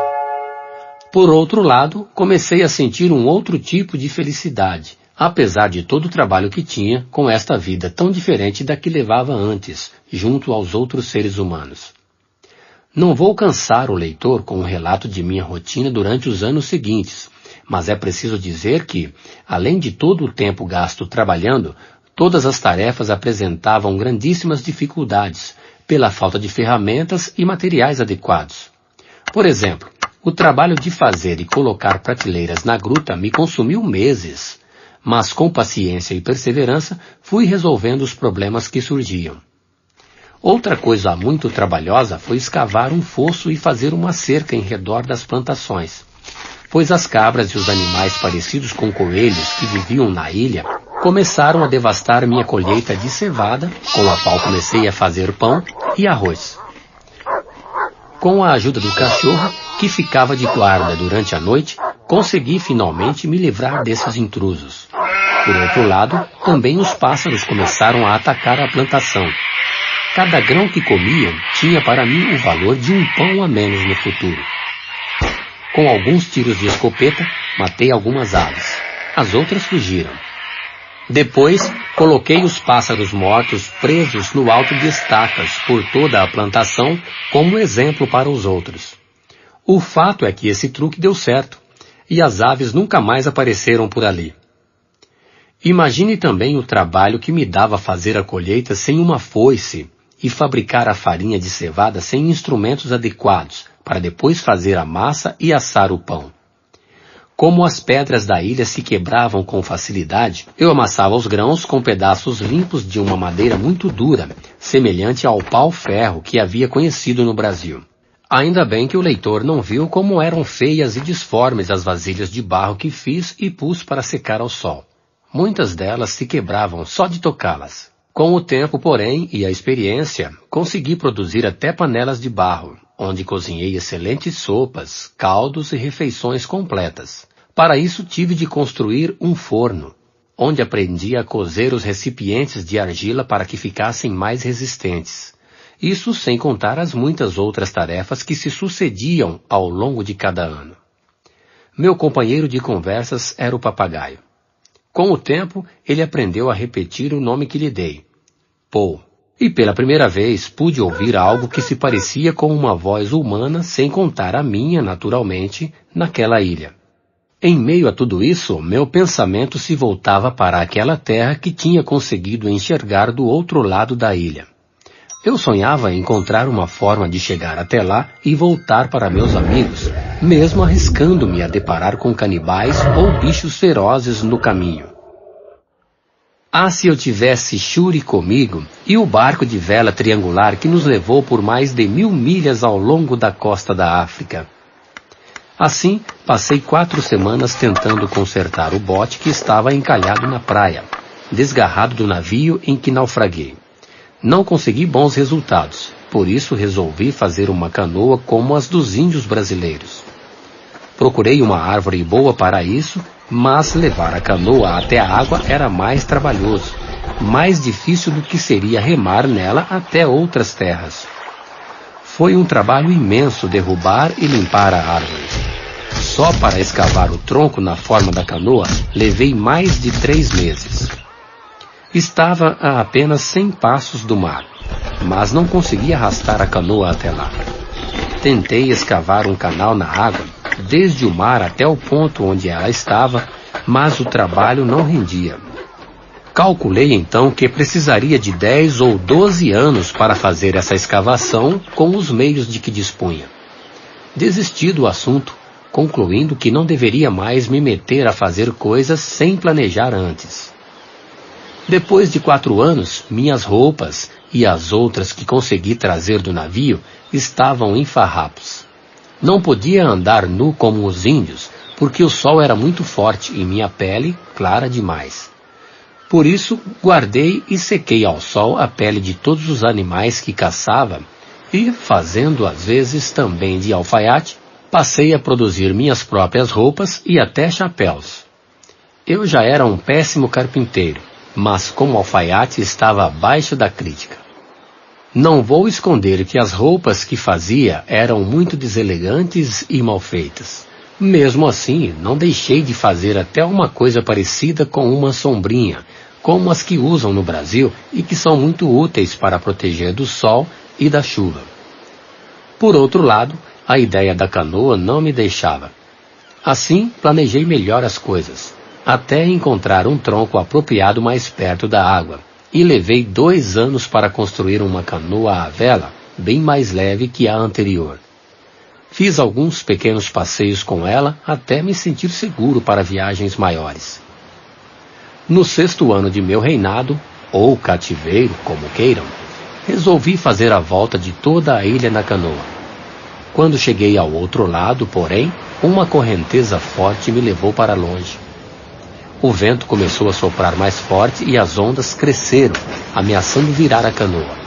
Por outro lado, comecei a sentir um outro tipo de felicidade, apesar de todo o trabalho que tinha com esta vida tão diferente da que levava antes, junto aos outros seres humanos. Não vou cansar o leitor com um relato de minha rotina durante os anos seguintes, mas é preciso dizer que, além de todo o tempo gasto trabalhando, todas as tarefas apresentavam grandíssimas dificuldades, pela falta de ferramentas e materiais adequados. Por exemplo, o trabalho de fazer e colocar prateleiras na gruta me consumiu meses, mas com paciência e perseverança fui resolvendo os problemas que surgiam. Outra coisa muito trabalhosa foi escavar um fosso e fazer uma cerca em redor das plantações, pois as cabras e os animais parecidos com coelhos que viviam na ilha começaram a devastar minha colheita de cevada, com a qual comecei a fazer pão e arroz. Com a ajuda do cachorro, que ficava de guarda durante a noite, consegui finalmente me livrar desses intrusos. Por outro lado, também os pássaros começaram a atacar a plantação. Cada grão que comiam tinha para mim o valor de um pão a menos no futuro. Com alguns tiros de escopeta, matei algumas aves. As outras fugiram. Depois, coloquei os pássaros mortos presos no alto de estacas por toda a plantação como exemplo para os outros. O fato é que esse truque deu certo, e as aves nunca mais apareceram por ali. Imagine também o trabalho que me dava fazer a colheita sem uma foice e fabricar a farinha de cevada sem instrumentos adequados, para depois fazer a massa e assar o pão. Como as pedras da ilha se quebravam com facilidade, eu amassava os grãos com pedaços limpos de uma madeira muito dura, semelhante ao pau-ferro que havia conhecido no Brasil. Ainda bem que o leitor não viu como eram feias e disformes as vasilhas de barro que fiz e pus para secar ao sol. Muitas delas se quebravam só de tocá-las. Com o tempo, porém, e a experiência, consegui produzir até panelas de barro, onde cozinhei excelentes sopas, caldos e refeições completas. Para isso tive de construir um forno, onde aprendi a cozer os recipientes de argila para que ficassem mais resistentes. Isso sem contar as muitas outras tarefas que se sucediam ao longo de cada ano. Meu companheiro de conversas era o papagaio. Com o tempo, ele aprendeu a repetir o nome que lhe dei, Paul. E pela primeira vez pude ouvir algo que se parecia com uma voz humana, sem contar a minha, naturalmente, naquela ilha. Em meio a tudo isso, meu pensamento se voltava para aquela terra que tinha conseguido enxergar do outro lado da ilha. Eu sonhava em encontrar uma forma de chegar até lá e voltar para meus amigos, mesmo arriscando-me a deparar com canibais ou bichos ferozes no caminho. Ah, se eu tivesse Shuri comigo e o barco de vela triangular que nos levou por mais de 1000 milhas ao longo da costa da África. Assim, passei 4 semanas tentando consertar o bote que estava encalhado na praia, desgarrado do navio em que naufraguei. Não consegui bons resultados, por isso resolvi fazer uma canoa como as dos índios brasileiros. Procurei uma árvore boa para isso, mas levar a canoa até a água era mais trabalhoso, mais difícil do que seria remar nela até outras terras. Foi um trabalho imenso derrubar e limpar a árvore. Só para escavar o tronco na forma da canoa, levei mais de 3 meses. Estava a apenas 100 passos do mar, mas não consegui arrastar a canoa até lá. Tentei escavar um canal na água, desde o mar até o ponto onde ela estava, mas o trabalho não rendia. Calculei então que precisaria de 10 ou 12 anos para fazer essa escavação com os meios de que dispunha. Desisti do assunto, concluindo que não deveria mais me meter a fazer coisas sem planejar antes. Depois de 4 anos, minhas roupas e as outras que consegui trazer do navio estavam em farrapos. Não podia andar nu como os índios, porque o sol era muito forte e minha pele clara demais. Por isso, guardei e sequei ao sol a pele de todos os animais que caçava e, fazendo às vezes também de alfaiate, passei a produzir minhas próprias roupas e até chapéus. Eu já era um péssimo carpinteiro, mas como alfaiate estava abaixo da crítica. Não vou esconder que as roupas que fazia eram muito deselegantes e mal feitas, Mesmo assim, não deixei de fazer até uma coisa parecida com uma sombrinha, como as que usam no Brasil e que são muito úteis para proteger do sol e da chuva. Por outro lado, a ideia da canoa não me deixava. Assim, planejei melhor as coisas, até encontrar um tronco apropriado mais perto da água, e levei 2 anos para construir uma canoa à vela, bem mais leve que a anterior. Fiz alguns pequenos passeios com ela até me sentir seguro para viagens maiores. No 6º ano de meu reinado, ou cativeiro, como queiram, resolvi fazer a volta de toda a ilha na canoa. Quando cheguei ao outro lado, porém, uma correnteza forte me levou para longe. O vento começou a soprar mais forte e as ondas cresceram, ameaçando virar a canoa.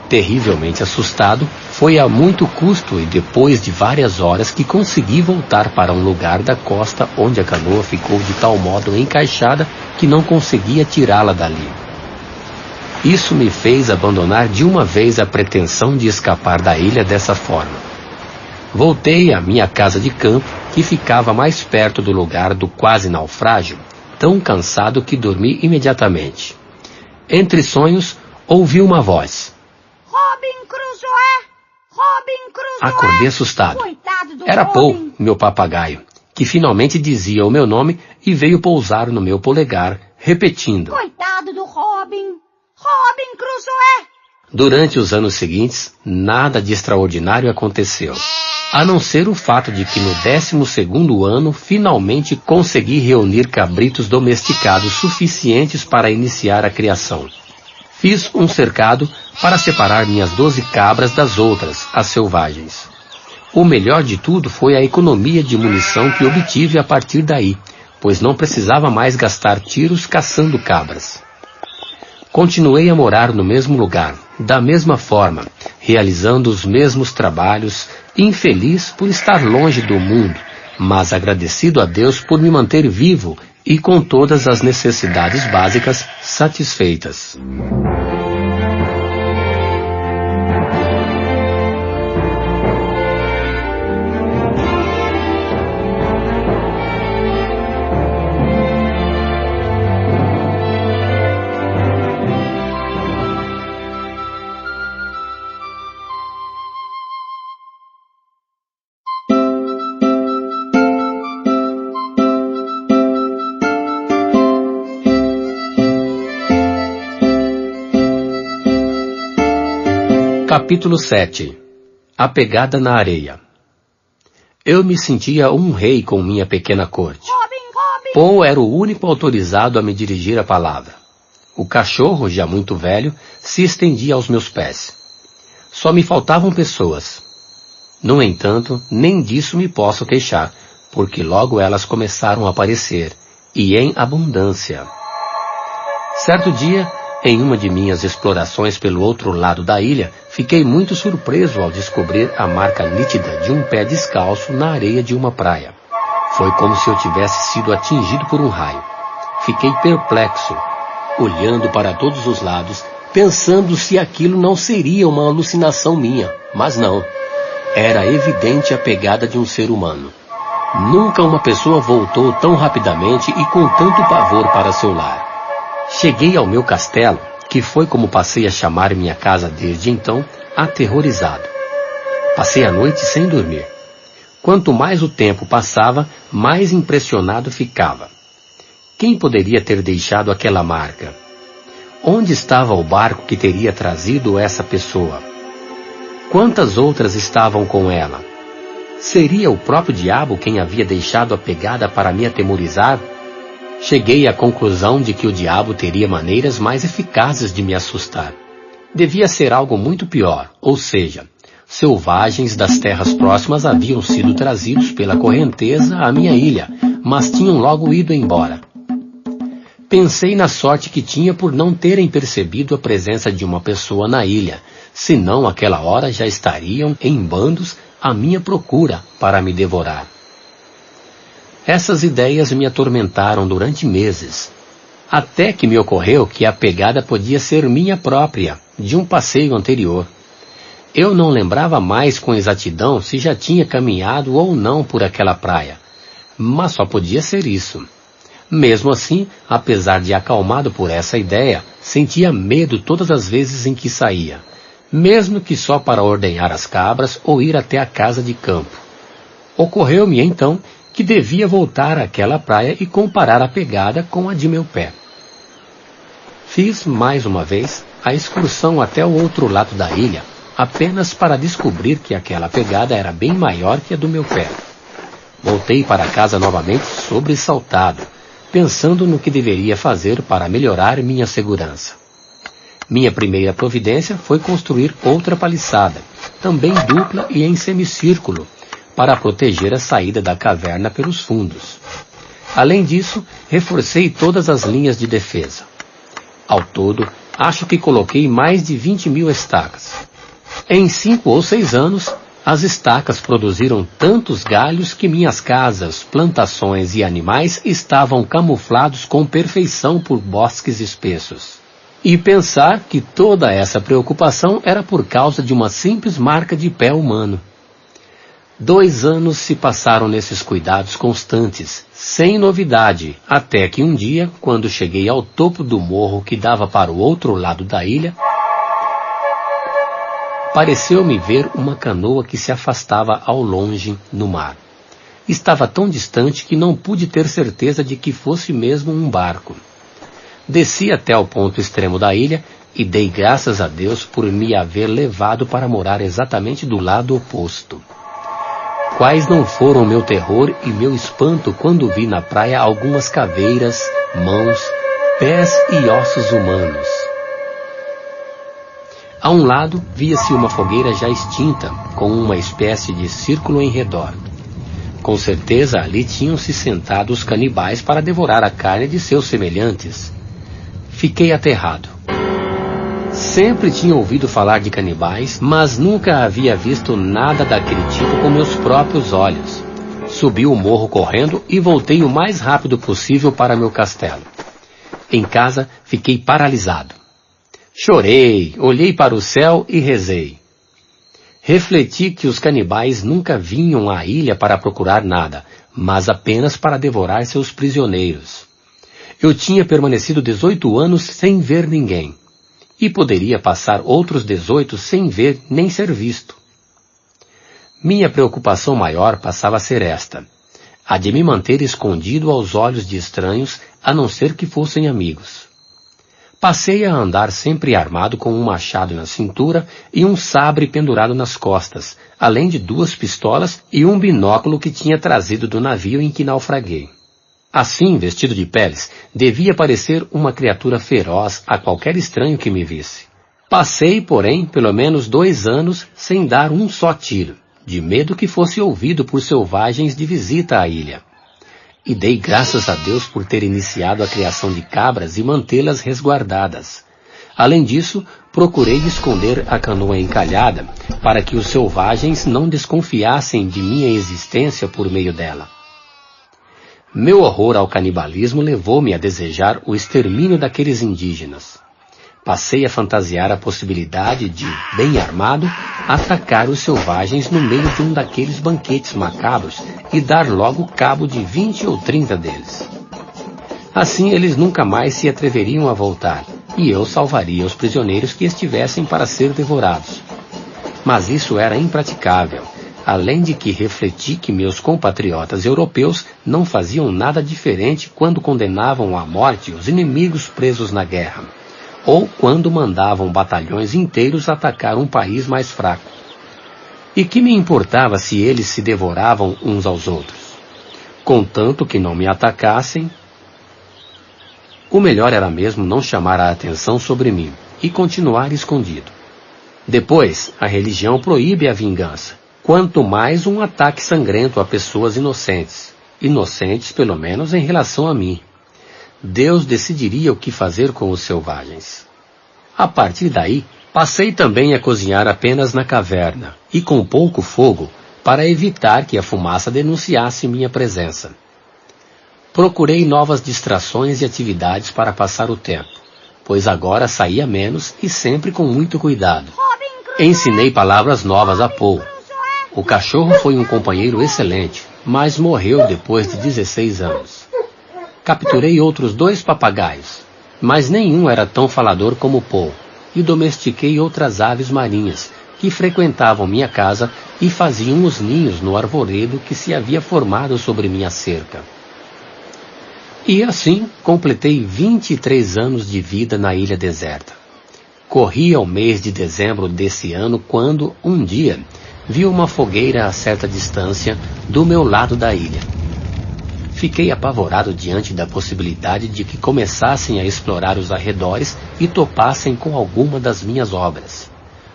Terrivelmente assustado, foi a muito custo e depois de várias horas que consegui voltar para um lugar da costa onde a canoa ficou de tal modo encaixada que não conseguia tirá-la dali. Isso me fez abandonar de uma vez a pretensão de escapar da ilha dessa forma. Voltei à minha casa de campo, que ficava mais perto do lugar do quase naufrágio, tão cansado que dormi imediatamente. Entre sonhos, ouvi uma voz. Robin Crusoe! Robin Crusoe! Acordei assustado. Coitado do Era Robin. Paul, meu papagaio, que finalmente dizia o meu nome e veio pousar no meu polegar, repetindo. Coitado do Robin! Robin Crusoe! Durante os anos seguintes, nada de extraordinário aconteceu, a não ser o fato de que no 12º ano finalmente consegui reunir cabritos domesticados suficientes para iniciar a criação. Fiz um cercado para separar minhas 12 cabras das outras, as selvagens. O melhor de tudo foi a economia de munição que obtive a partir daí, pois não precisava mais gastar tiros caçando cabras. Continuei a morar no mesmo lugar, da mesma forma, realizando os mesmos trabalhos, infeliz por estar longe do mundo, mas agradecido a Deus por me manter vivo e com todas as necessidades básicas satisfeitas. Capítulo 7. A pegada na areia. Eu me sentia um rei com minha pequena corte. Paul era o único autorizado a me dirigir a palavra. O cachorro, já muito velho, se estendia aos meus pés. Só me faltavam pessoas. No entanto, nem disso me posso queixar, porque logo elas começaram a aparecer, e em abundância. Certo dia, em uma de minhas explorações pelo outro lado da ilha, fiquei muito surpreso ao descobrir a marca nítida de um pé descalço na areia de uma praia. Foi como se eu tivesse sido atingido por um raio. Fiquei perplexo, olhando para todos os lados, pensando se aquilo não seria uma alucinação minha, mas não. Era evidente a pegada de um ser humano. Nunca uma pessoa voltou tão rapidamente e com tanto pavor para seu lar. Cheguei ao meu castelo, que foi como passei a chamar minha casa desde então, aterrorizado. Passei a noite sem dormir. Quanto mais o tempo passava, mais impressionado ficava. Quem poderia ter deixado aquela marca? Onde estava o barco que teria trazido essa pessoa? Quantas outras estavam com ela? Seria o próprio diabo quem havia deixado a pegada para me atemorizar? Cheguei à conclusão de que o diabo teria maneiras mais eficazes de me assustar. Devia ser algo muito pior, ou seja, selvagens das terras próximas haviam sido trazidos pela correnteza à minha ilha, mas tinham logo ido embora. Pensei na sorte que tinha por não terem percebido a presença de uma pessoa na ilha, senão àquela hora já estariam em bandos à minha procura para me devorar. Essas ideias me atormentaram durante meses, até que me ocorreu que a pegada podia ser minha própria, de um passeio anterior. Eu não lembrava mais com exatidão se já tinha caminhado ou não por aquela praia, mas só podia ser isso. Mesmo assim, apesar de acalmado por essa ideia, sentia medo todas as vezes em que saía, mesmo que só para ordenhar as cabras ou ir até a casa de campo. Ocorreu-me então que devia voltar àquela praia e comparar a pegada com a de meu pé. Fiz mais uma vez a excursão até o outro lado da ilha, apenas para descobrir que aquela pegada era bem maior que a do meu pé. Voltei para casa novamente sobressaltado, pensando no que deveria fazer para melhorar minha segurança. Minha primeira providência foi construir outra paliçada, também dupla e em semicírculo, para proteger a saída da caverna pelos fundos. Além disso, reforcei todas as linhas de defesa. Ao todo, acho que coloquei mais de 20.000 estacas. Em 5 ou 6 anos, as estacas produziram tantos galhos que minhas casas, plantações e animais estavam camuflados com perfeição por bosques espessos. E pensar que toda essa preocupação era por causa de uma simples marca de pé humano. 2 anos se passaram nesses cuidados constantes, sem novidade, até que um dia, quando cheguei ao topo do morro que dava para o outro lado da ilha, pareceu-me ver uma canoa que se afastava ao longe no mar. Estava tão distante que não pude ter certeza de que fosse mesmo um barco. Desci até o ponto extremo da ilha e dei graças a Deus por me haver levado para morar exatamente do lado oposto. Quais não foram meu terror e meu espanto quando vi na praia algumas caveiras, mãos, pés e ossos humanos. A um lado via-se uma fogueira já extinta, com uma espécie de círculo em redor. Com certeza ali tinham se sentado os canibais para devorar a carne de seus semelhantes. Fiquei aterrado. Sempre tinha ouvido falar de canibais, mas nunca havia visto nada daquele tipo com meus próprios olhos. Subi o morro correndo e voltei o mais rápido possível para meu castelo. Em casa, fiquei paralisado. Chorei, olhei para o céu e rezei. Refleti que os canibais nunca vinham à ilha para procurar nada, mas apenas para devorar seus prisioneiros. Eu tinha permanecido 18 anos sem ver ninguém. E poderia passar outros 18 sem ver nem ser visto. Minha preocupação maior passava a ser esta: a de me manter escondido aos olhos de estranhos, a não ser que fossem amigos. Passei a andar sempre armado com um machado na cintura e um sabre pendurado nas costas, além de 2 pistolas e um binóculo que tinha trazido do navio em que naufraguei. Assim, vestido de peles, devia parecer uma criatura feroz a qualquer estranho que me visse. Passei, porém, pelo menos 2 anos sem dar um só tiro, de medo que fosse ouvido por selvagens de visita à ilha. E dei graças a Deus por ter iniciado a criação de cabras e mantê-las resguardadas. Além disso, procurei esconder a canoa encalhada para que os selvagens não desconfiassem de minha existência por meio dela. Meu horror ao canibalismo levou-me a desejar o extermínio daqueles indígenas. Passei a fantasiar a possibilidade de, bem armado, atacar os selvagens no meio de um daqueles banquetes macabros e dar logo cabo de 20 ou 30 deles. Assim eles nunca mais se atreveriam a voltar, e eu salvaria os prisioneiros que estivessem para ser devorados. Mas isso era impraticável. Além de que refleti que meus compatriotas europeus não faziam nada diferente quando condenavam à morte os inimigos presos na guerra, ou quando mandavam batalhões inteiros atacar um país mais fraco. E que me importava se eles se devoravam uns aos outros? Contanto que não me atacassem, o melhor era mesmo não chamar a atenção sobre mim e continuar escondido. Depois, a religião proíbe a vingança. Quanto mais um ataque sangrento a pessoas inocentes. Inocentes, pelo menos, em relação a mim. Deus decidiria o que fazer com os selvagens. A partir daí, passei também a cozinhar apenas na caverna, e com pouco fogo, para evitar que a fumaça denunciasse minha presença. Procurei novas distrações e atividades para passar o tempo, pois agora saía menos e sempre com muito cuidado. Robin Ensinei palavras novas a Paul. O cachorro foi um companheiro excelente, mas morreu depois de 16 anos. Capturei outros 2 papagaios, mas nenhum era tão falador como Paul, e domestiquei outras aves marinhas, que frequentavam minha casa e faziam os ninhos no arvoredo que se havia formado sobre minha cerca. E assim completei 23 anos de vida na ilha deserta. Corria o mês de dezembro desse ano quando, um dia, vi uma fogueira a certa distância do meu lado da ilha. Fiquei apavorado diante da possibilidade de que começassem a explorar os arredores e topassem com alguma das minhas obras.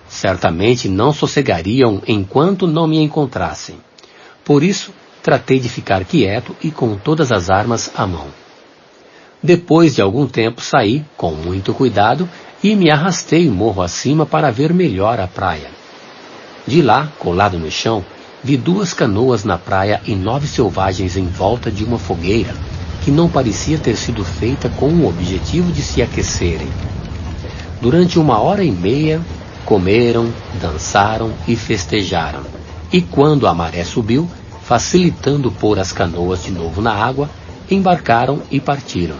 Certamente não sossegariam enquanto não me encontrassem. Por isso, tratei de ficar quieto e com todas as armas à mão. Depois de algum tempo saí, com muito cuidado, e me arrastei morro acima para ver melhor a praia. De lá, colado no chão, vi 2 canoas na praia e 9 selvagens em volta de uma fogueira, que não parecia ter sido feita com o objetivo de se aquecerem. Durante 1h30, comeram, dançaram e festejaram. E quando a maré subiu, facilitando pôr as canoas de novo na água, embarcaram e partiram.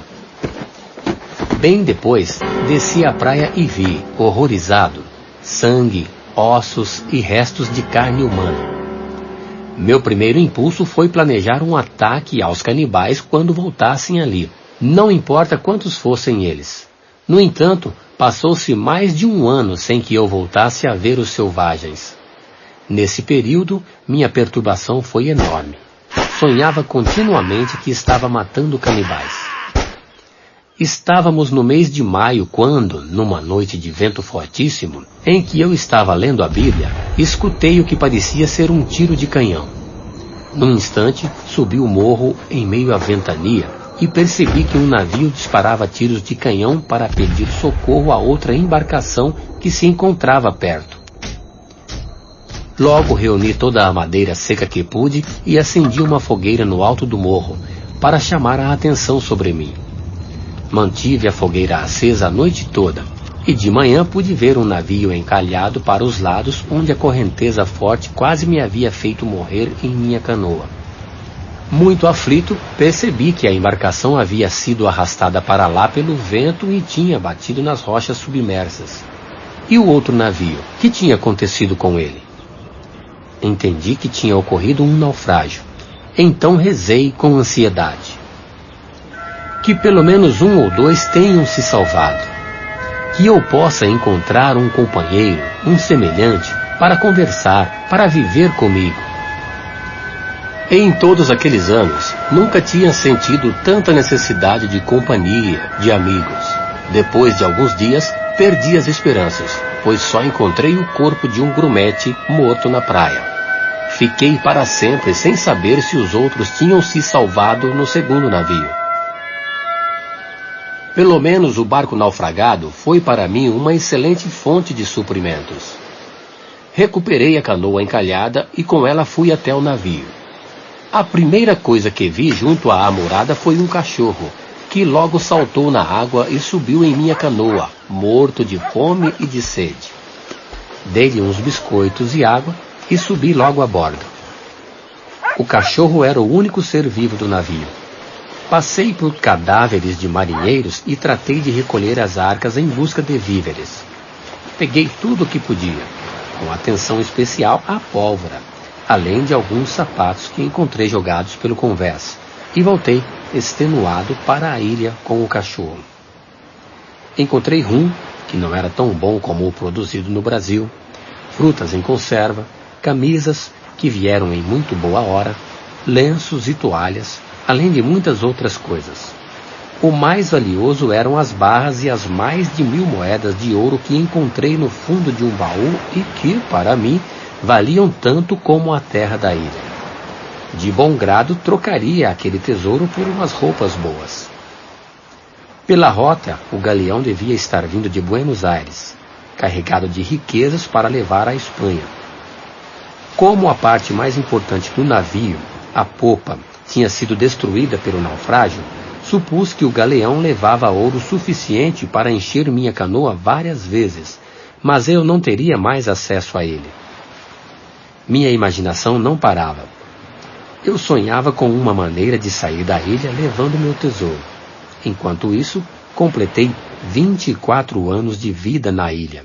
Bem depois, desci a praia e vi, horrorizado, sangue, ossos e restos de carne humana. Meu primeiro impulso foi planejar um ataque aos canibais quando voltassem ali, não importa quantos fossem eles. No entanto, passou-se mais de 1 ano sem que eu voltasse a ver os selvagens. Nesse período, minha perturbação foi enorme. Sonhava continuamente que estava matando canibais. Estávamos no mês de maio quando, numa noite de vento fortíssimo, em que eu estava lendo a Bíblia, escutei o que parecia ser um tiro de canhão. Num instante, subi o morro em meio à ventania e percebi que um navio disparava tiros de canhão para pedir socorro a outra embarcação que se encontrava perto. Logo reuni toda a madeira seca que pude e acendi uma fogueira no alto do morro, para chamar a atenção sobre mim. Mantive a fogueira acesa a noite toda, e de manhã pude ver um navio encalhado para os lados onde a correnteza forte quase me havia feito morrer em minha canoa. Muito aflito, percebi que a embarcação havia sido arrastada para lá pelo vento e tinha batido nas rochas submersas. E o outro navio? Que tinha acontecido com ele? Entendi que tinha ocorrido um naufrágio. Então rezei com ansiedade. Que pelo menos 1 ou 2 tenham se salvado. Que eu possa encontrar um companheiro, um semelhante, para conversar, para viver comigo. Em todos aqueles anos, nunca tinha sentido tanta necessidade de companhia, de amigos. Depois de alguns dias, perdi as esperanças, pois só encontrei o corpo de um grumete morto na praia. Fiquei para sempre sem saber se os outros tinham se salvado no segundo navio. Pelo menos o barco naufragado foi para mim uma excelente fonte de suprimentos. Recuperei a canoa encalhada e com ela fui até o navio. A primeira coisa que vi junto à amorada foi um cachorro, que logo saltou na água e subiu em minha canoa, morto de fome e de sede. Dei-lhe uns biscoitos e água e subi logo a bordo. O cachorro era o único ser vivo do navio. Passei por cadáveres de marinheiros e tratei de recolher as arcas em busca de víveres. Peguei tudo o que podia, com atenção especial à pólvora, além de alguns sapatos que encontrei jogados pelo convés, e voltei, extenuado, para a ilha com o cachorro. Encontrei rum, que não era tão bom como o produzido no Brasil, frutas em conserva, camisas, que vieram em muito boa hora, lenços e toalhas, além de muitas outras coisas. O mais valioso eram as barras e as mais de 1000 moedas de ouro que encontrei no fundo de um baú e que, para mim, valiam tanto como a terra da ilha. De bom grado, trocaria aquele tesouro por umas roupas boas. Pela rota, o galeão devia estar vindo de Buenos Aires, carregado de riquezas para levar à Espanha. Como a parte mais importante do navio, a popa, tinha sido destruída pelo naufrágio, supus que o galeão levava ouro suficiente para encher minha canoa várias vezes, mas eu não teria mais acesso a ele. Minha imaginação não parava. Eu sonhava com uma maneira de sair da ilha levando meu tesouro. Enquanto isso, completei 24 anos de vida na ilha.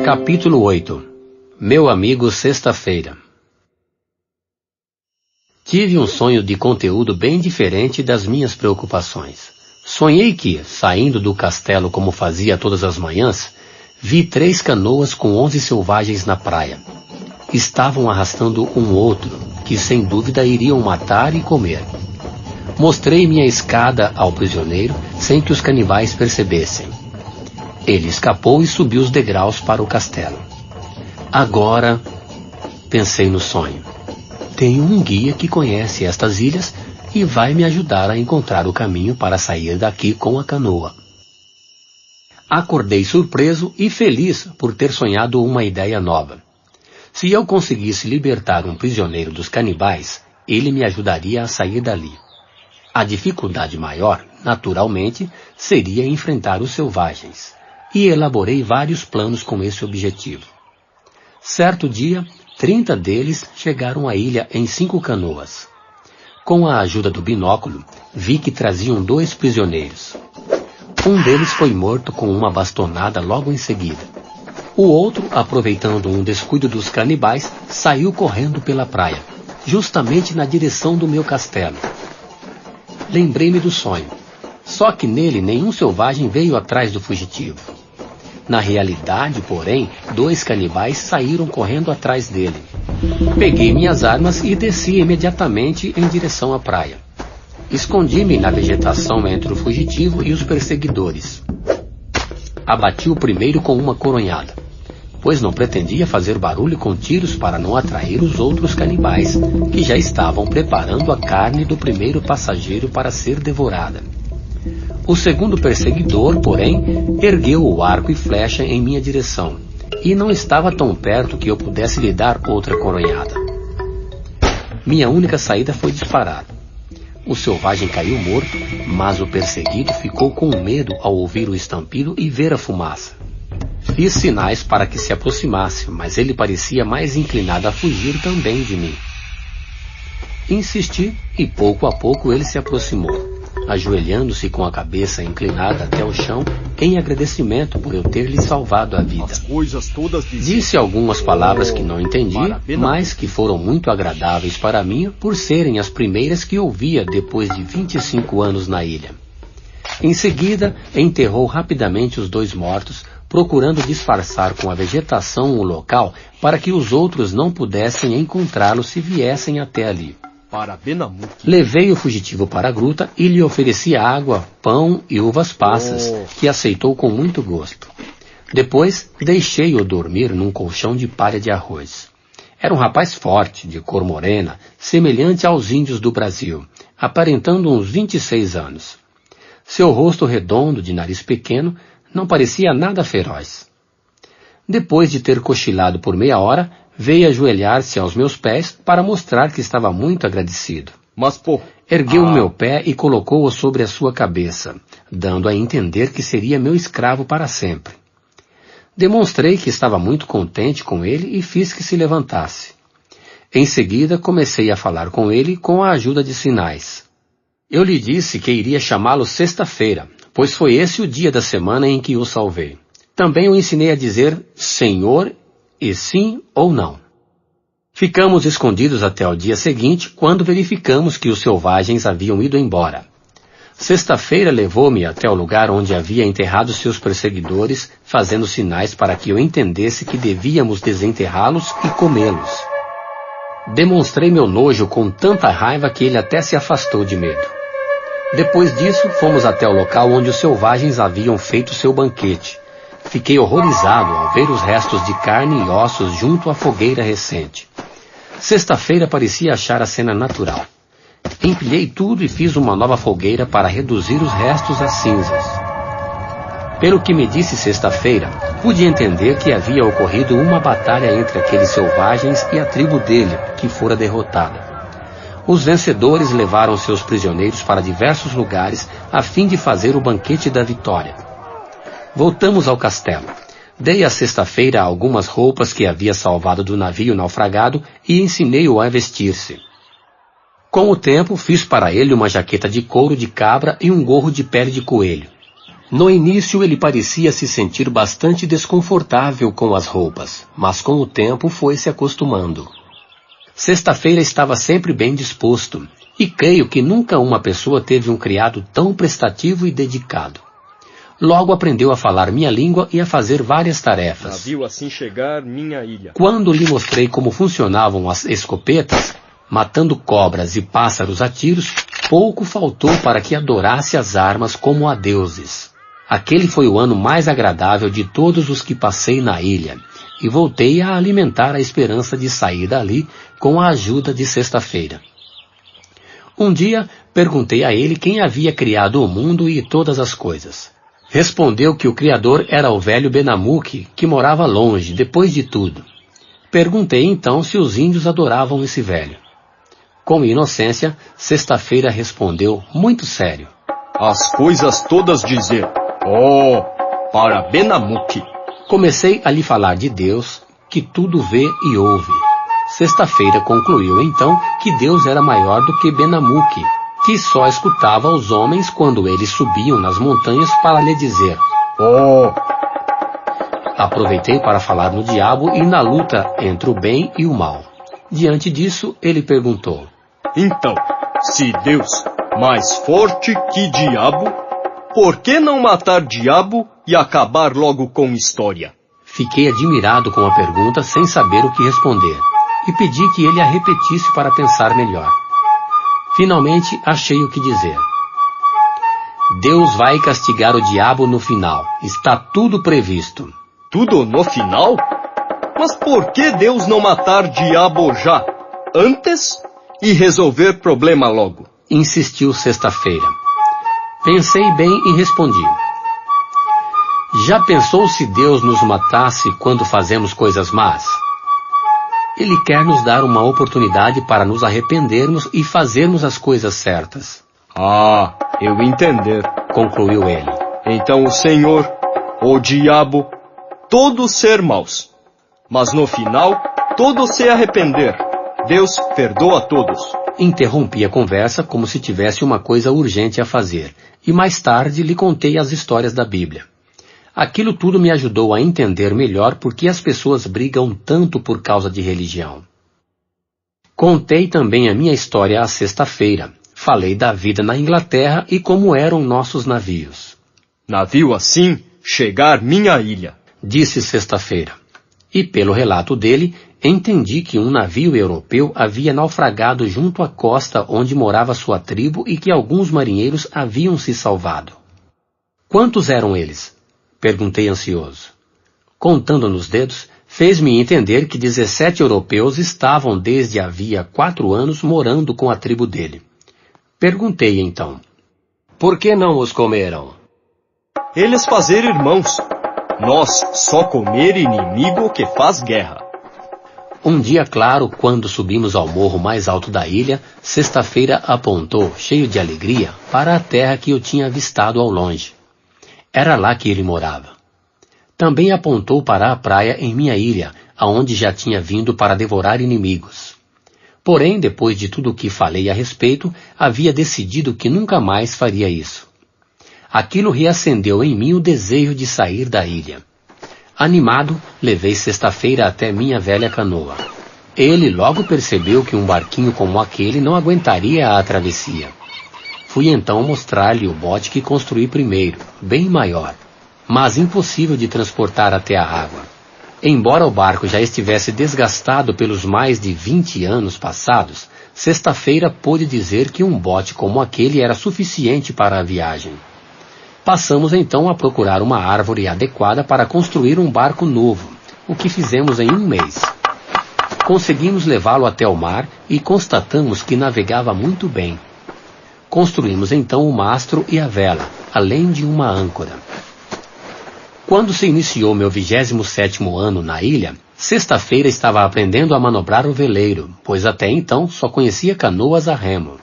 Capítulo 8. Meu amigo Sexta-feira. Tive um sonho de conteúdo bem diferente das minhas preocupações. Sonhei que, saindo do castelo como fazia todas as manhãs, vi 3 canoas com 11 selvagens na praia. Estavam arrastando um outro, que sem dúvida iriam matar e comer. Mostrei minha escada ao prisioneiro sem que os canibais percebessem. Ele escapou e subiu os degraus para o castelo. Agora, pensei no sonho, tenho um guia que conhece estas ilhas e vai me ajudar a encontrar o caminho para sair daqui com a canoa. Acordei surpreso e feliz por ter sonhado uma ideia nova. Se eu conseguisse libertar um prisioneiro dos canibais, ele me ajudaria a sair dali. A dificuldade maior, naturalmente, seria enfrentar os selvagens. E elaborei vários planos com esse objetivo. Certo dia, 30 deles chegaram à ilha em 5 canoas. Com a ajuda do binóculo, vi que traziam 2 prisioneiros. Um deles foi morto com uma bastonada logo em seguida. O outro, aproveitando um descuido dos canibais, saiu correndo pela praia, justamente na direção do meu castelo. Lembrei-me do sonho, só que nele nenhum selvagem veio atrás do fugitivo. Na realidade, porém, 2 canibais saíram correndo atrás dele. Peguei minhas armas e desci imediatamente em direção à praia. Escondi-me na vegetação entre o fugitivo e os perseguidores. Abati o primeiro com uma coronhada, pois não pretendia fazer barulho com tiros para não atrair os outros canibais, que já estavam preparando a carne do primeiro passageiro para ser devorada. O segundo perseguidor, porém, ergueu o arco e flecha em minha direção, e não estava tão perto que eu pudesse lhe dar outra coronhada. Minha única saída foi disparar. O selvagem caiu morto, mas o perseguido ficou com medo ao ouvir o estampido e ver a fumaça. Fiz sinais para que se aproximasse, mas ele parecia mais inclinado a fugir também de mim. Insisti e pouco a pouco ele se aproximou, ajoelhando-se com a cabeça inclinada até o chão em agradecimento por eu ter lhe salvado a vida. Disse algumas palavras que não entendi, mas que foram muito agradáveis para mim por serem as primeiras que ouvia depois de 25 anos na ilha. Em seguida, enterrou rapidamente os 2 mortos, procurando disfarçar com a vegetação o local para que os outros não pudessem encontrá-lo se viessem até ali. Levei o fugitivo para a gruta e lhe ofereci água, pão e uvas passas, que aceitou com muito gosto. Depois, deixei-o dormir num colchão de palha de arroz. Era um rapaz forte, de cor morena, semelhante aos índios do Brasil, aparentando uns 26 anos. Seu rosto redondo, de nariz pequeno, não parecia nada feroz. Depois de ter cochilado por meia hora, veio ajoelhar-se aos meus pés para mostrar que estava muito agradecido. Ergueu o meu pé e colocou-o sobre a sua cabeça, dando a entender que seria meu escravo para sempre. Demonstrei que estava muito contente com ele e fiz que se levantasse. Em seguida, comecei a falar com ele com a ajuda de sinais. Eu lhe disse que iria chamá-lo Sexta-feira, pois foi esse o dia da semana em que o salvei. Também o ensinei a dizer Senhor e sim ou não. Ficamos escondidos até o dia seguinte, quando verificamos que os selvagens haviam ido embora. Sexta-feira levou-me até o lugar onde havia enterrado seus perseguidores, fazendo sinais para que eu entendesse que devíamos desenterrá-los e comê-los. Demonstrei meu nojo com tanta raiva que ele até se afastou de medo. Depois disso, fomos até o local onde os selvagens haviam feito seu banquete. Fiquei horrorizado ao ver os restos de carne e ossos junto à fogueira recente. Sexta-feira parecia achar a cena natural. Empilhei tudo e fiz uma nova fogueira para reduzir os restos a cinzas. Pelo que me disse sexta-feira, pude entender que havia ocorrido uma batalha entre aqueles selvagens e a tribo dele, que fora derrotada. Os vencedores levaram seus prisioneiros para diversos lugares a fim de fazer o banquete da vitória. Voltamos ao castelo. Dei a sexta-feira algumas roupas que havia salvado do navio naufragado e ensinei-o a vestir-se. Com o tempo, fiz para ele uma jaqueta de couro de cabra e um gorro de pele de coelho. No início, ele parecia se sentir bastante desconfortável com as roupas, mas com o tempo foi se acostumando. Sexta-feira estava sempre bem disposto, e creio que nunca uma pessoa teve um criado tão prestativo e dedicado. Logo aprendeu a falar minha língua e a fazer várias tarefas. Viu assim chegar minha ilha. Quando lhe mostrei como funcionavam as escopetas, matando cobras e pássaros a tiros, pouco faltou para que adorasse as armas como a deuses. Aquele foi o ano mais agradável de todos os que passei na ilha, e voltei a alimentar a esperança de sair dali com a ajuda de sexta-feira. Um dia, perguntei a ele quem havia criado o mundo e todas as coisas. Respondeu que o Criador era o velho Benamuque, que morava longe, depois de tudo. Perguntei então se os índios adoravam esse velho. Com inocência, sexta-feira respondeu muito sério. As coisas todas dizer, para Benamuque. Comecei a lhe falar de Deus, que tudo vê e ouve. Sexta-feira concluiu então que Deus era maior do que Benamuque, que só escutava os homens quando eles subiam nas montanhas para lhe dizer, Aproveitei para falar no diabo e na luta entre o bem e o mal. Diante disso, ele perguntou, Então, se Deus mais forte que diabo, por que não matar diabo e acabar logo com história? Fiquei admirado com a pergunta sem saber o que responder, e pedi que ele a repetisse para pensar melhor. Finalmente achei o que dizer. Deus vai castigar o diabo no final. Está tudo previsto. Tudo no final? Mas por que Deus não matar diabo já, antes, e resolver problema logo? Insistiu sexta-feira. Pensei bem e respondi. Já pensou se Deus nos matasse quando fazemos coisas más? Ele quer nos dar uma oportunidade para nos arrependermos e fazermos as coisas certas. Eu entender, concluiu ele. Então o Senhor, o diabo, todos ser maus, mas no final, todos se arrepender. Deus perdoa todos. Interrompi a conversa como se tivesse uma coisa urgente a fazer, e mais tarde lhe contei as histórias da Bíblia. Aquilo tudo me ajudou a entender melhor por que as pessoas brigam tanto por causa de religião. Contei também a minha história à sexta-feira. Falei da vida na Inglaterra e como eram nossos navios. Navio assim, chegar minha ilha, disse sexta-feira. E pelo relato dele, entendi que um navio europeu havia naufragado junto à costa onde morava sua tribo e que alguns marinheiros haviam se salvado. Quantos eram eles? Perguntei ansioso. Contando nos dedos, fez-me entender que 17 europeus estavam desde havia 4 anos morando com a tribo dele. Perguntei então, por que não os comeram? Eles fazer irmãos, nós só comer inimigo que faz guerra. Um dia claro, quando subimos ao morro mais alto da ilha, sexta-feira apontou, cheio de alegria, para a terra que eu tinha avistado ao longe. Era lá que ele morava. Também apontou para a praia em minha ilha, aonde já tinha vindo para devorar inimigos. Porém, depois de tudo o que falei a respeito, havia decidido que nunca mais faria isso. Aquilo reacendeu em mim o desejo de sair da ilha. Animado, levei sexta-feira até minha velha canoa. Ele logo percebeu que um barquinho como aquele não aguentaria a travessia. Fui então mostrar-lhe o bote que construí primeiro, bem maior, mas impossível de transportar até a água. Embora o barco já estivesse desgastado pelos mais de 20 anos passados, Sexta-feira pôde dizer que um bote como aquele era suficiente para a viagem. Passamos então a procurar uma árvore adequada para construir um barco novo, o que fizemos em 1 mês. Conseguimos levá-lo até o mar e constatamos que navegava muito bem. Construímos então o mastro e a vela, além de uma âncora. Quando se iniciou meu 27º ano na ilha, Sexta-feira estava aprendendo a manobrar o veleiro, pois até então só conhecia canoas a remo.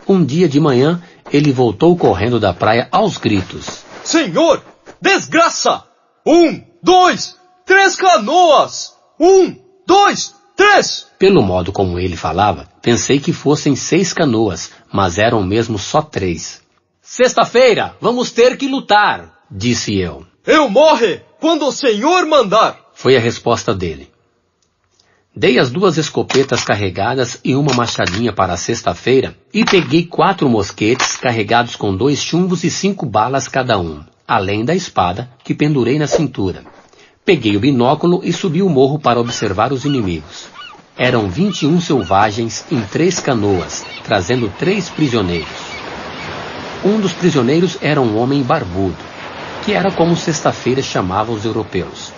Um dia de manhã, ele voltou correndo da praia aos gritos. Senhor, desgraça! 1, 2, 3 canoas! 1, 2, 3! Pelo modo como ele falava, pensei que fossem 6 canoas, mas eram mesmo só 3. Sexta-feira, vamos ter que lutar, disse eu. Eu morre quando o senhor mandar. Foi a resposta dele. Dei as 2 escopetas carregadas e uma machadinha para a Sexta-feira e peguei 4 mosquetes carregados com 2 chumbos e 5 balas cada um, além da espada que pendurei na cintura. Peguei o binóculo e subi o morro para observar os inimigos. Eram 21 selvagens em 3 canoas, trazendo 3 prisioneiros. Um dos prisioneiros era um homem barbudo, que era como Sexta-feira chamava os europeus.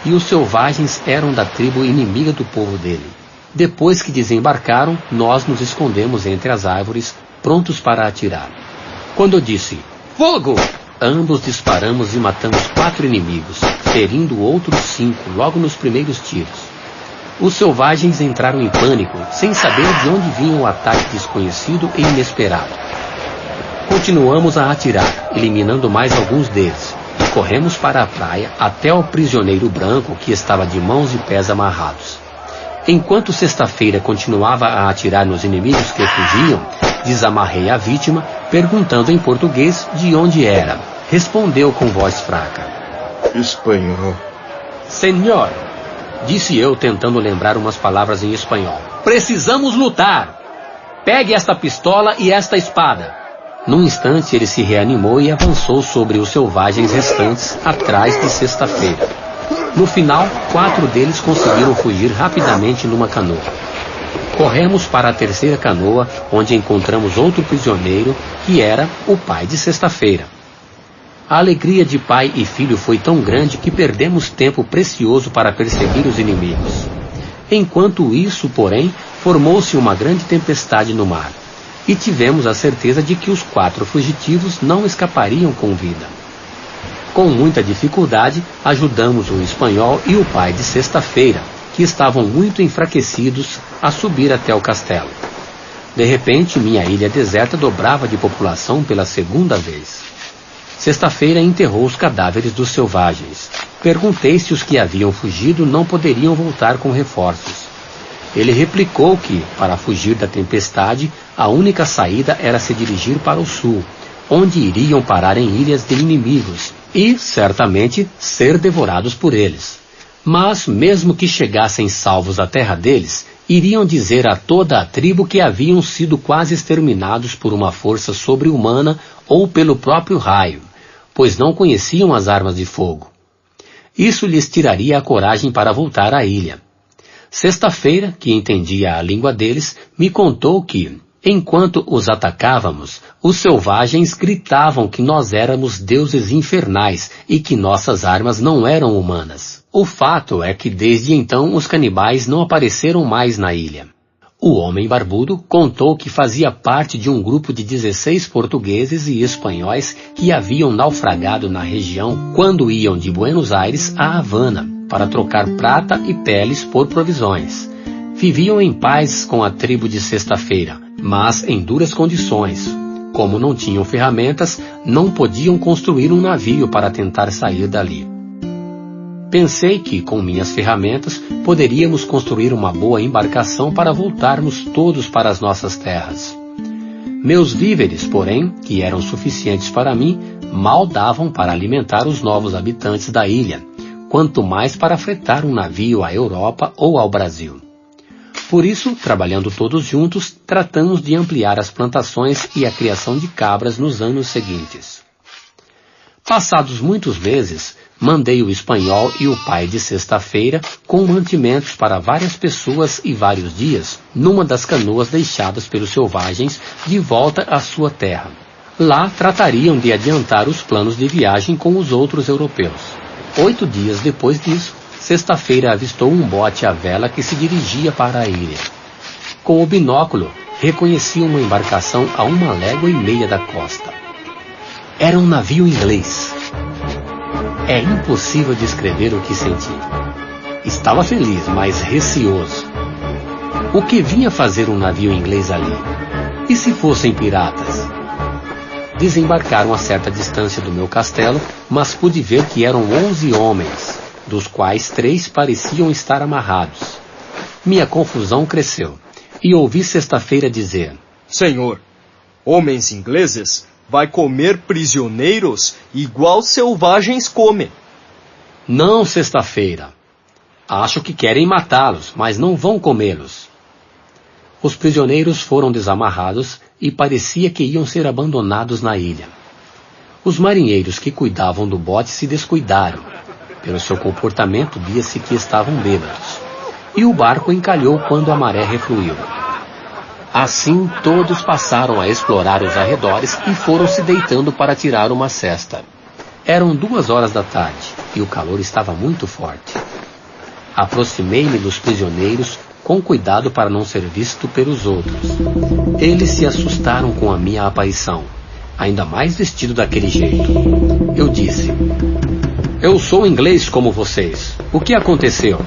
E os selvagens eram da tribo inimiga do povo dele. Depois que desembarcaram, nós nos escondemos entre as árvores, prontos para atirar. Quando eu disse, fogo! Ambos disparamos e matamos 4 inimigos, ferindo outros 5 logo nos primeiros tiros. Os selvagens entraram em pânico, sem saber de onde vinha o ataque desconhecido e inesperado. Continuamos a atirar, eliminando mais alguns deles. E corremos para a praia até o prisioneiro branco que estava de mãos e pés amarrados. Enquanto Sexta-feira continuava a atirar nos inimigos que fugiam, desamarrei a vítima, perguntando em português de onde era. Respondeu com voz fraca. Espanhol. Senhor, disse eu tentando lembrar umas palavras em espanhol. Precisamos lutar! Pegue esta pistola e esta espada. Num instante ele se reanimou e avançou sobre os selvagens restantes atrás de Sexta-feira. No final, 4 deles conseguiram fugir rapidamente numa canoa. Corremos para a 3ª canoa, onde encontramos outro prisioneiro, que era o pai de Sexta-feira. A alegria de pai e filho foi tão grande que perdemos tempo precioso para perseguir os inimigos. Enquanto isso, porém, formou-se uma grande tempestade no mar. E tivemos a certeza de que os 4 fugitivos não escapariam com vida. Com muita dificuldade, ajudamos o espanhol e o pai de Sexta-feira, que estavam muito enfraquecidos, a subir até o castelo. De repente, minha ilha deserta dobrava de população pela 2ª vez. Sexta-feira enterrou os cadáveres dos selvagens. Perguntei se os que haviam fugido não poderiam voltar com reforços. Ele replicou que, para fugir da tempestade, a única saída era se dirigir para o sul, onde iriam parar em ilhas de inimigos e, certamente, ser devorados por eles. Mas, mesmo que chegassem salvos à terra deles, iriam dizer a toda a tribo que haviam sido quase exterminados por uma força sobre-humana ou pelo próprio raio, pois não conheciam as armas de fogo. Isso lhes tiraria a coragem para voltar à ilha. Sexta-feira, que entendia a língua deles, me contou que, enquanto os atacávamos, os selvagens gritavam que nós éramos deuses infernais e que nossas armas não eram humanas. O fato é que desde então os canibais não apareceram mais na ilha. O homem barbudo contou que fazia parte de um grupo de 16 portugueses e espanhóis que haviam naufragado na região quando iam de Buenos Aires a Havana, para trocar prata e peles por provisões. Viviam em paz com a tribo de Sexta-feira, mas em duras condições. Como não tinham ferramentas, não podiam construir um navio para tentar sair dali. Pensei que, com minhas ferramentas, poderíamos construir uma boa embarcação para voltarmos todos para as nossas terras. Meus víveres, porém, que eram suficientes para mim, mal davam para alimentar os novos habitantes da ilha, quanto mais para fretar um navio à Europa ou ao Brasil. Por isso, trabalhando todos juntos, tratamos de ampliar as plantações e a criação de cabras nos anos seguintes. Passados muitos meses, mandei o espanhol e o pai de Sexta-feira com mantimentos para várias pessoas e vários dias numa das canoas deixadas pelos selvagens de volta à sua terra. Lá tratariam de adiantar os planos de viagem com os outros europeus. 8 dias depois disso, Sexta-feira avistou um bote à vela que se dirigia para a ilha. Com o binóculo, reconheci uma embarcação a 1,5 léguas da costa. Era um navio inglês. É impossível descrever o que senti. Estava feliz, mas receoso. O que vinha fazer um navio inglês ali? E se fossem piratas? Desembarcaram a certa distância do meu castelo, mas pude ver que eram 11 homens, dos quais 3 pareciam estar amarrados. Minha confusão cresceu, e ouvi Sexta-feira dizer: Senhor, homens ingleses vai comer prisioneiros igual selvagens comem. Não, Sexta-feira. Acho que querem matá-los, mas não vão comê-los. Os prisioneiros foram desamarrados e parecia que iam ser abandonados na ilha. Os marinheiros que cuidavam do bote se descuidaram. Pelo seu comportamento, via-se que estavam bêbados. E o barco encalhou quando a maré refluiu. Assim, todos passaram a explorar os arredores e foram se deitando para tirar uma sesta. Eram 2 horas da tarde e o calor estava muito forte. Aproximei-me dos prisioneiros com cuidado para não ser visto pelos outros. Eles se assustaram com a minha aparição, ainda mais vestido daquele jeito. Eu disse: Eu sou inglês como vocês. O que aconteceu?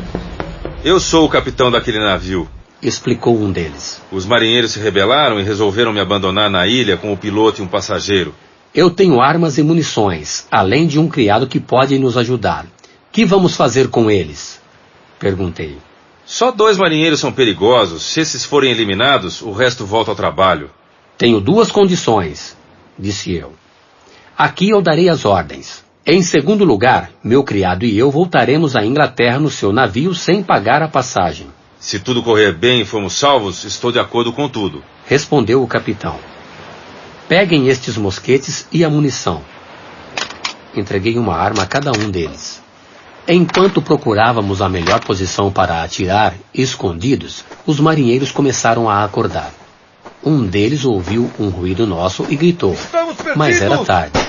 Eu sou o capitão daquele navio, explicou um deles. Os marinheiros se rebelaram e resolveram me abandonar na ilha com o piloto e um passageiro. Eu tenho armas e munições, além de um criado que pode nos ajudar. Que vamos fazer com eles? Perguntei. Só 2 marinheiros são perigosos. Se esses forem eliminados, o resto volta ao trabalho. Tenho 2 condições, disse eu. Aqui eu darei as ordens. Em segundo lugar, meu criado e eu voltaremos à Inglaterra no seu navio sem pagar a passagem. Se tudo correr bem e formos salvos, estou de acordo com tudo, respondeu o capitão. Peguem estes mosquetes e a munição. Entreguei uma arma a cada um deles. Enquanto procurávamos a melhor posição para atirar, escondidos, os marinheiros começaram a acordar. Um deles ouviu um ruído nosso e gritou, mas era tarde.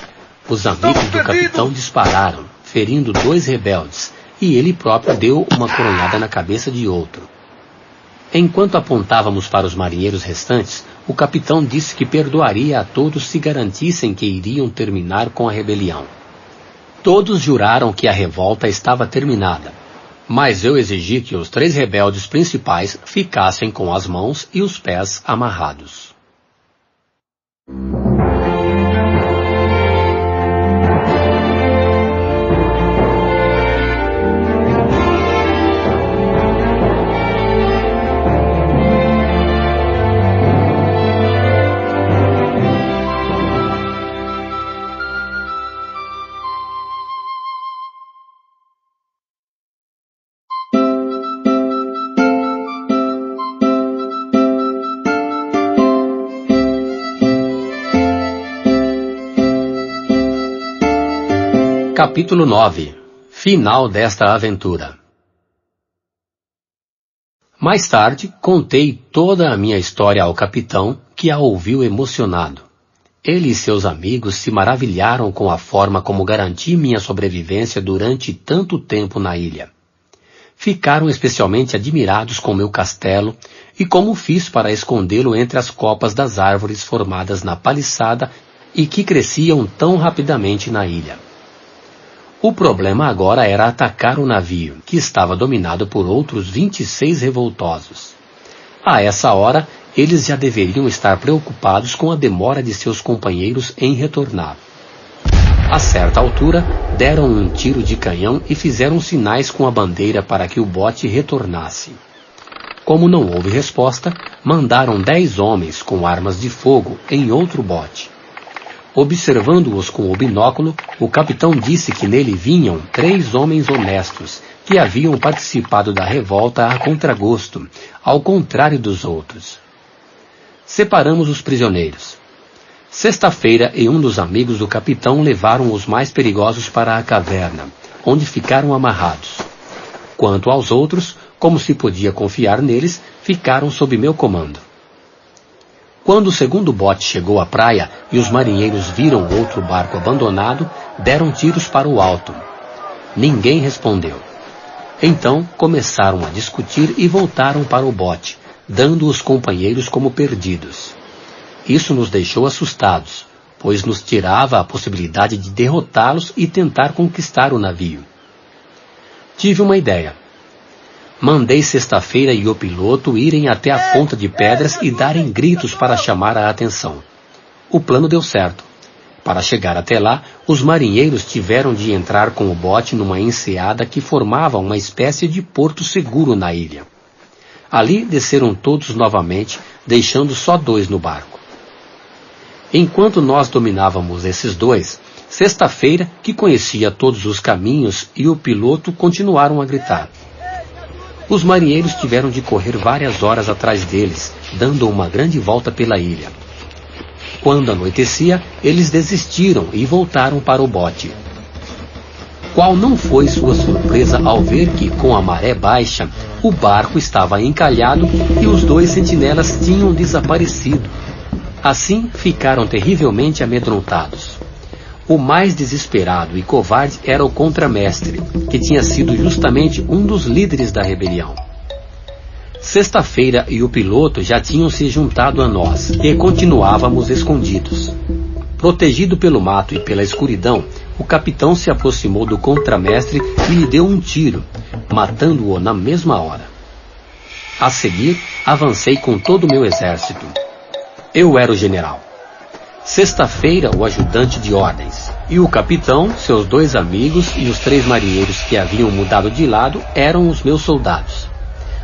Os amigos do capitão dispararam, ferindo 2 rebeldes, e ele próprio deu uma coronhada na cabeça de outro. Enquanto apontávamos para os marinheiros restantes, o capitão disse que perdoaria a todos se garantissem que iriam terminar com a rebelião. Todos juraram que a revolta estava terminada, mas eu exigi que os 3 rebeldes principais ficassem com as mãos e os pés amarrados. Capítulo 9. Final desta aventura. Mais tarde, contei toda a minha história ao capitão, que a ouviu emocionado. Ele e seus amigos se maravilharam com a forma como garanti minha sobrevivência durante tanto tempo na ilha. Ficaram especialmente admirados com meu castelo e como fiz para escondê-lo entre as copas das árvores formadas na paliçada e que cresciam tão rapidamente na ilha. O problema agora era atacar o navio, que estava dominado por outros 26 revoltosos. A essa hora, eles já deveriam estar preocupados com a demora de seus companheiros em retornar. A certa altura, deram um tiro de canhão e fizeram sinais com a bandeira para que o bote retornasse. Como não houve resposta, mandaram 10 homens com armas de fogo em outro bote. Observando-os com o binóculo, o capitão disse que nele vinham 3 homens honestos, que haviam participado da revolta a contragosto, ao contrário dos outros. Separamos os prisioneiros. Sexta-feira e um dos amigos do capitão levaram os mais perigosos para a caverna, onde ficaram amarrados. Quanto aos outros, como se podia confiar neles, ficaram sob meu comando. Quando o segundo bote chegou à praia e os marinheiros viram outro barco abandonado, deram tiros para o alto. Ninguém respondeu. Então começaram a discutir e voltaram para o bote, dando os companheiros como perdidos. Isso nos deixou assustados, pois nos tirava a possibilidade de derrotá-los e tentar conquistar o navio. Tive uma ideia. Mandei Sexta-feira e o piloto irem até a ponta de pedras e darem gritos para chamar a atenção. O plano deu certo. Para chegar até lá, os marinheiros tiveram de entrar com o bote numa enseada que formava uma espécie de porto seguro na ilha. Ali desceram todos novamente, deixando só 2 no barco. Enquanto nós dominávamos esses 2, Sexta-feira, que conhecia todos os caminhos, e o piloto continuaram a gritar. Os marinheiros tiveram de correr várias horas atrás deles, dando uma grande volta pela ilha. Quando anoitecia, eles desistiram e voltaram para o bote. Qual não foi sua surpresa ao ver que, com a maré baixa, o barco estava encalhado e os 2 sentinelas tinham desaparecido. Assim, ficaram terrivelmente amedrontados. O mais desesperado e covarde era o contramestre, que tinha sido justamente um dos líderes da rebelião. Sexta-feira e o piloto já tinham se juntado a nós, e continuávamos escondidos. Protegido pelo mato e pela escuridão, o capitão se aproximou do contramestre e lhe deu um tiro, matando-o na mesma hora. A seguir, avancei com todo o meu exército. Eu era o general. Sexta-feira, o ajudante de ordens, e o capitão, seus 2 amigos e os 3 marinheiros que haviam mudado de lado eram os meus soldados.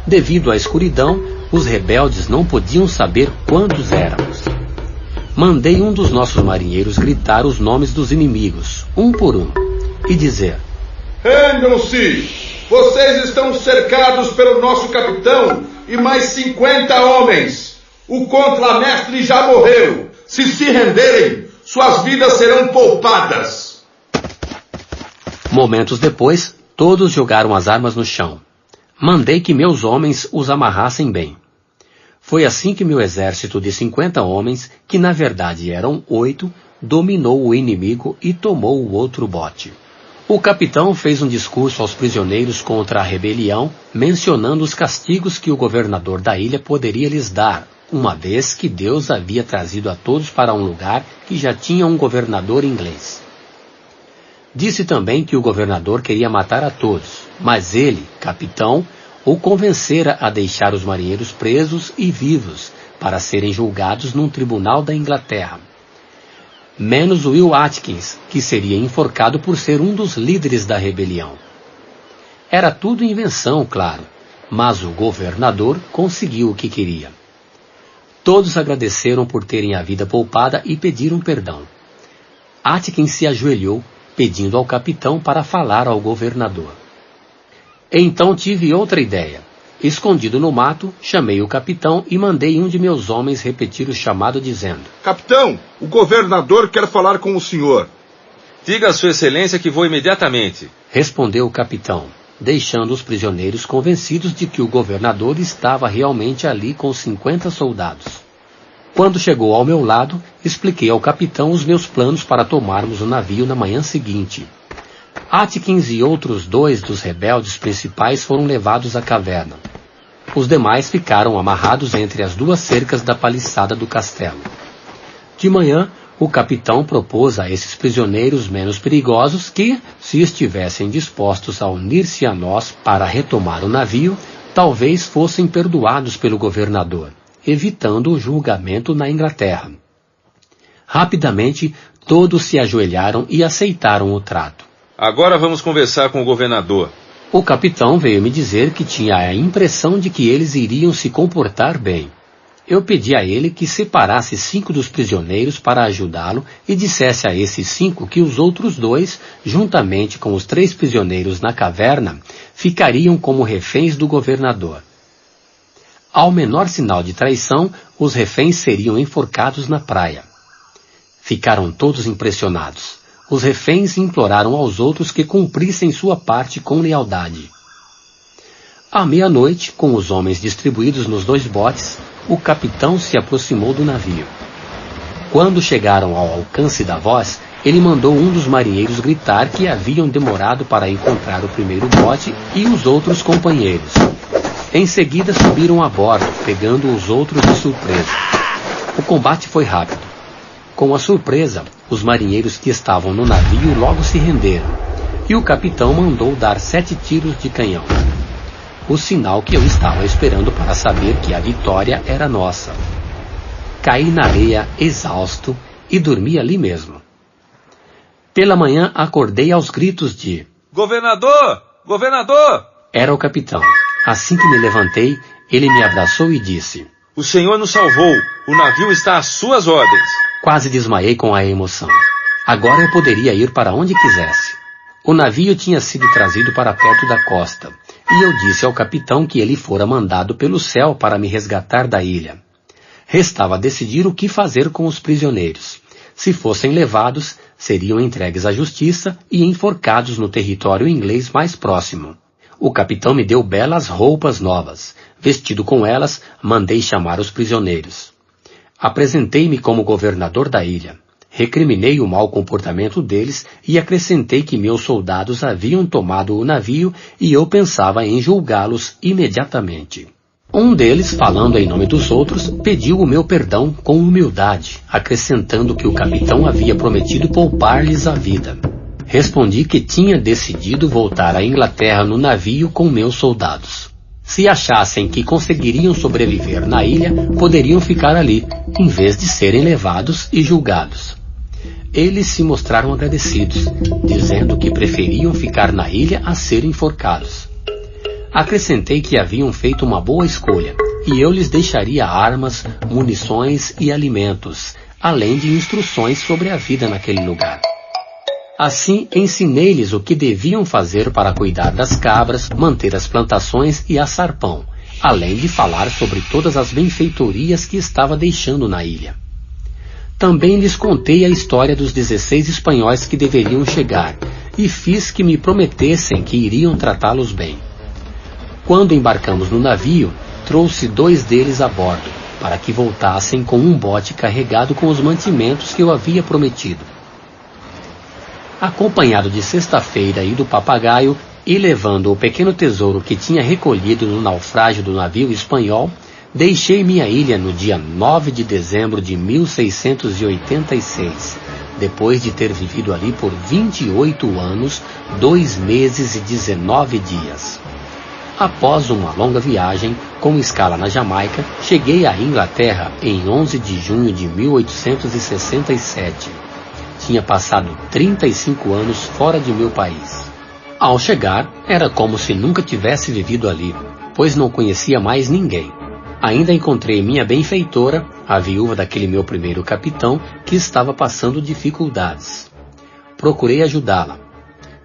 Devido à escuridão, os rebeldes não podiam saber quantos éramos. Mandei um dos nossos marinheiros gritar os nomes dos inimigos, um por um, e dizer: Rendam-se! Vocês estão cercados pelo nosso capitão e mais 50 homens. O contramestre já morreu. Se renderem, suas vidas serão poupadas. Momentos depois, todos jogaram as armas no chão. Mandei que meus homens os amarrassem bem. Foi assim que meu exército de 50 homens, que na verdade eram 8, dominou o inimigo e tomou o outro bote. O capitão fez um discurso aos prisioneiros contra a rebelião, mencionando os castigos que o governador da ilha poderia lhes dar, uma vez que Deus havia trazido a todos para um lugar que já tinha um governador inglês. Disse também que o governador queria matar a todos, mas ele, capitão, o convencera a deixar os marinheiros presos e vivos para serem julgados num tribunal da Inglaterra. Menos Will Atkins, que seria enforcado por ser um dos líderes da rebelião. Era tudo invenção, claro, mas o governador conseguiu o que queria. Todos agradeceram por terem a vida poupada e pediram perdão. Atkins se ajoelhou, pedindo ao capitão para falar ao governador. Então tive outra ideia. Escondido no mato, chamei o capitão e mandei um de meus homens repetir o chamado dizendo: Capitão, o governador quer falar com o senhor. Diga a sua excelência que vou imediatamente. Respondeu o capitão, deixando os prisioneiros convencidos de que o governador estava realmente ali com 50 soldados. Quando chegou ao meu lado, expliquei ao capitão os meus planos para tomarmos o navio na manhã seguinte. Atkins e outros 2 dos rebeldes principais foram levados à caverna. Os demais ficaram amarrados entre as 2 cercas da paliçada do castelo. De manhã, o capitão propôs a esses prisioneiros menos perigosos que, se estivessem dispostos a unir-se a nós para retomar o navio, talvez fossem perdoados pelo governador, evitando o julgamento na Inglaterra. Rapidamente, todos se ajoelharam e aceitaram o trato. Agora vamos conversar com o governador. O capitão veio me dizer que tinha a impressão de que eles iriam se comportar bem. Eu pedi a ele que separasse 5 dos prisioneiros para ajudá-lo e dissesse a esses 5 que os outros 2, juntamente com os 3 prisioneiros na caverna, ficariam como reféns do governador. Ao menor sinal de traição, os reféns seriam enforcados na praia. Ficaram todos impressionados. Os reféns imploraram aos outros que cumprissem sua parte com lealdade. À meia-noite, com os homens distribuídos nos 2 botes, o capitão se aproximou do navio. Quando chegaram ao alcance da voz, ele mandou um dos marinheiros gritar que haviam demorado para encontrar o primeiro bote e os outros companheiros. Em seguida subiram a bordo, pegando os outros de surpresa. O combate foi rápido. Com a surpresa, os marinheiros que estavam no navio logo se renderam, e o capitão mandou dar 7 tiros de canhão. O sinal que eu estava esperando para saber que a vitória era nossa. Caí na areia exausto e dormi ali mesmo. Pela manhã acordei aos gritos de Governador! Governador! Era o capitão. Assim que me levantei, ele me abraçou e disse: O senhor nos salvou. O navio está às suas ordens. Quase desmaiei com a emoção. Agora eu poderia ir para onde quisesse. O navio tinha sido trazido para perto da costa, e eu disse ao capitão que ele fora mandado pelo céu para me resgatar da ilha. Restava decidir o que fazer com os prisioneiros. Se fossem levados, seriam entregues à justiça e enforcados no território inglês mais próximo. O capitão me deu belas roupas novas. Vestido com elas, mandei chamar os prisioneiros. Apresentei-me como governador da ilha. Recriminei o mau comportamento deles e acrescentei que meus soldados haviam tomado o navio e eu pensava em julgá-los imediatamente. Um deles, falando em nome dos outros, pediu o meu perdão com humildade, acrescentando que o capitão havia prometido poupar-lhes a vida. Respondi que tinha decidido voltar à Inglaterra no navio com meus soldados. Se achassem que conseguiriam sobreviver na ilha, poderiam ficar ali, em vez de serem levados e julgados. Eles se mostraram agradecidos, dizendo que preferiam ficar na ilha a serem enforcados. Acrescentei que haviam feito uma boa escolha, e eu lhes deixaria armas, munições e alimentos, além de instruções sobre a vida naquele lugar. Assim, ensinei-lhes o que deviam fazer para cuidar das cabras, manter as plantações e assar pão, além de falar sobre todas as benfeitorias que estava deixando na ilha. Também lhes contei a história dos 16 espanhóis que deveriam chegar, e fiz que me prometessem que iriam tratá-los bem. Quando embarcamos no navio, trouxe 2 deles a bordo, para que voltassem com um bote carregado com os mantimentos que eu havia prometido. Acompanhado de Sexta-feira e do papagaio, e levando o pequeno tesouro que tinha recolhido no naufrágio do navio espanhol, deixei minha ilha no dia 9 de dezembro de 1686, depois de ter vivido ali por 28 anos, 2 meses e 19 dias. Após uma longa viagem, com escala na Jamaica, cheguei à Inglaterra em 11 de junho de 1867. Tinha passado 35 anos fora de meu país. Ao chegar, era como se nunca tivesse vivido ali, pois não conhecia mais ninguém. Ainda encontrei minha benfeitora, a viúva daquele meu primeiro capitão, que estava passando dificuldades. Procurei ajudá-la.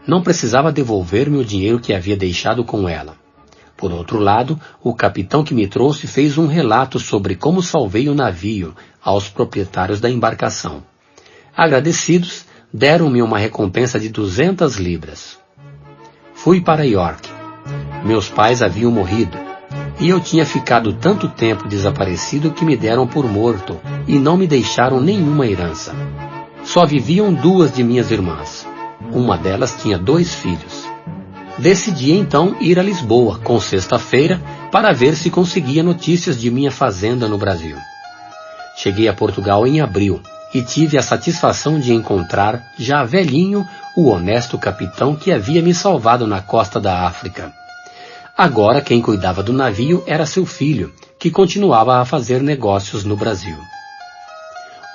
Não precisava devolver-me o dinheiro que havia deixado com ela. Por outro lado, o capitão que me trouxe fez um relato sobre como salvei o navio aos proprietários da embarcação. Agradecidos, deram-me uma recompensa de 200 libras. Fui para York. Meus pais haviam morrido, e eu tinha ficado tanto tempo desaparecido que me deram por morto e não me deixaram nenhuma herança. Só viviam 2 de minhas irmãs. Uma delas tinha 2 filhos. Decidi então ir a Lisboa com Sexta-feira para ver se conseguia notícias de minha fazenda no Brasil. Cheguei a Portugal em abril e tive a satisfação de encontrar, já velhinho, o honesto capitão que havia me salvado na costa da África. Agora quem cuidava do navio era seu filho, que continuava a fazer negócios no Brasil.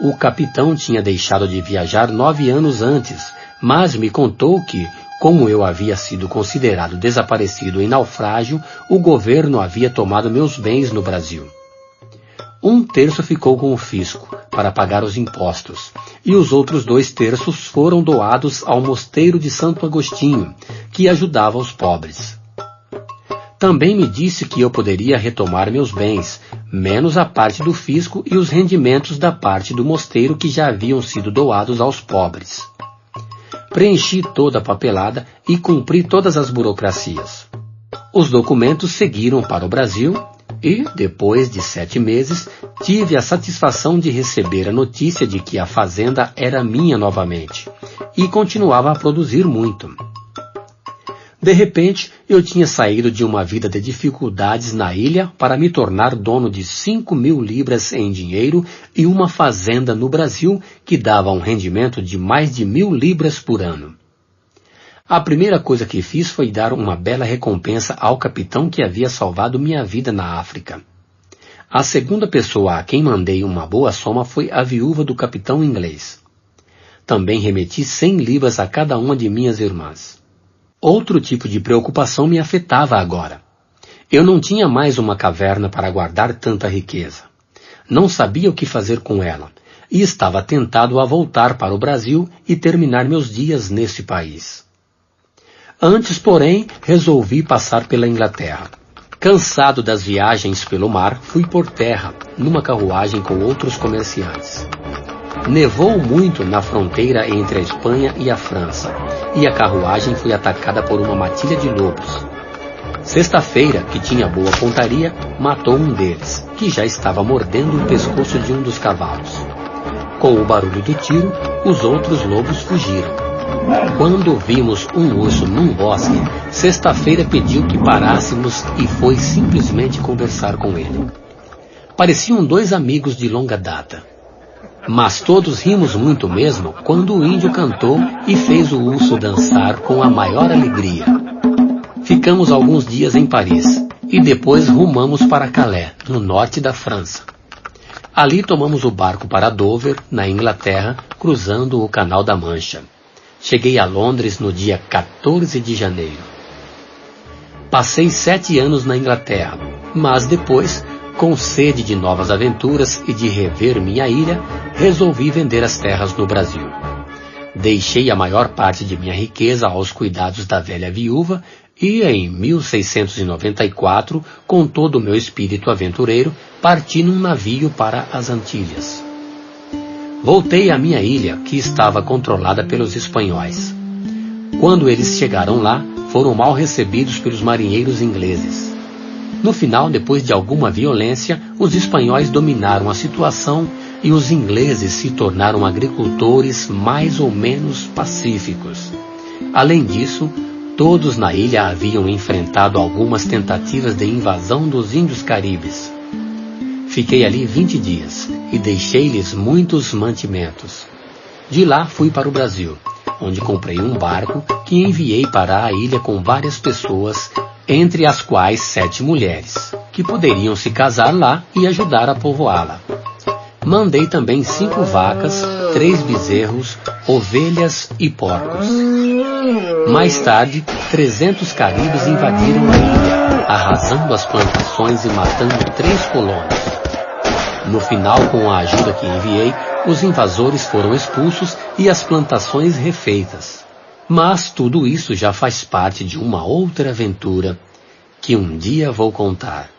O capitão tinha deixado de viajar 9 anos antes, mas me contou que, como eu havia sido considerado desaparecido em naufrágio, o governo havia tomado meus bens no Brasil. 1/3 ficou com o fisco, para pagar os impostos, e os outros 2/3 foram doados ao mosteiro de Santo Agostinho, que ajudava os pobres. Também me disse que eu poderia retomar meus bens, menos a parte do fisco e os rendimentos da parte do mosteiro que já haviam sido doados aos pobres. Preenchi toda a papelada e cumpri todas as burocracias. Os documentos seguiram para o Brasil e, depois de 7 meses, tive a satisfação de receber a notícia de que a fazenda era minha novamente e continuava a produzir muito. De repente, eu tinha saído de uma vida de dificuldades na ilha para me tornar dono de 5.000 libras em dinheiro e uma fazenda no Brasil que dava um rendimento de mais de 1.000 libras por ano. A primeira coisa que fiz foi dar uma bela recompensa ao capitão que havia salvado minha vida na África. A segunda pessoa a quem mandei uma boa soma foi a viúva do capitão inglês. Também remeti 100 libras a cada uma de minhas irmãs. Outro tipo de preocupação me afetava agora. Eu não tinha mais uma caverna para guardar tanta riqueza. Não sabia o que fazer com ela, e estava tentado a voltar para o Brasil e terminar meus dias nesse país. Antes, porém, resolvi passar pela Inglaterra. Cansado das viagens pelo mar, fui por terra, numa carruagem com outros comerciantes. Nevou muito na fronteira entre a Espanha e a França, e a carruagem foi atacada por uma matilha de lobos. Sexta-feira, que tinha boa pontaria, matou um deles, que já estava mordendo o pescoço de um dos cavalos. Com o barulho do tiro, os outros lobos fugiram. Quando vimos um urso num bosque, Sexta-feira pediu que parássemos e foi simplesmente conversar com ele. Pareciam 2 amigos de longa data. Mas todos rimos muito mesmo quando o índio cantou e fez o urso dançar com a maior alegria. Ficamos alguns dias em Paris e depois rumamos para Calais, no norte da França. Ali tomamos o barco para Dover, na Inglaterra, cruzando o Canal da Mancha. Cheguei a Londres no dia 14 de janeiro. Passei 7 anos na Inglaterra, mas depois, com sede de novas aventuras e de rever minha ilha, resolvi vender as terras no Brasil. Deixei a maior parte de minha riqueza aos cuidados da velha viúva e, em 1694, com todo o meu espírito aventureiro, parti num navio para as Antilhas. Voltei à minha ilha, que estava controlada pelos espanhóis. Quando eles chegaram lá, foram mal recebidos pelos marinheiros ingleses. No final, depois de alguma violência, os espanhóis dominaram a situação e os ingleses se tornaram agricultores mais ou menos pacíficos. Além disso, todos na ilha haviam enfrentado algumas tentativas de invasão dos índios caribes. Fiquei ali 20 dias e deixei-lhes muitos mantimentos. De lá fui para o Brasil, onde comprei um barco que enviei para a ilha com várias pessoas, entre as quais 7 mulheres, que poderiam se casar lá e ajudar a povoá-la. Mandei também 5 vacas, 3 bezerros, ovelhas e porcos. Mais tarde, 300 caribes invadiram a ilha, arrasando as plantações e matando 3 colonos. No final, com a ajuda que enviei, os invasores foram expulsos e as plantações refeitas. Mas tudo isso já faz parte de uma outra aventura que um dia vou contar.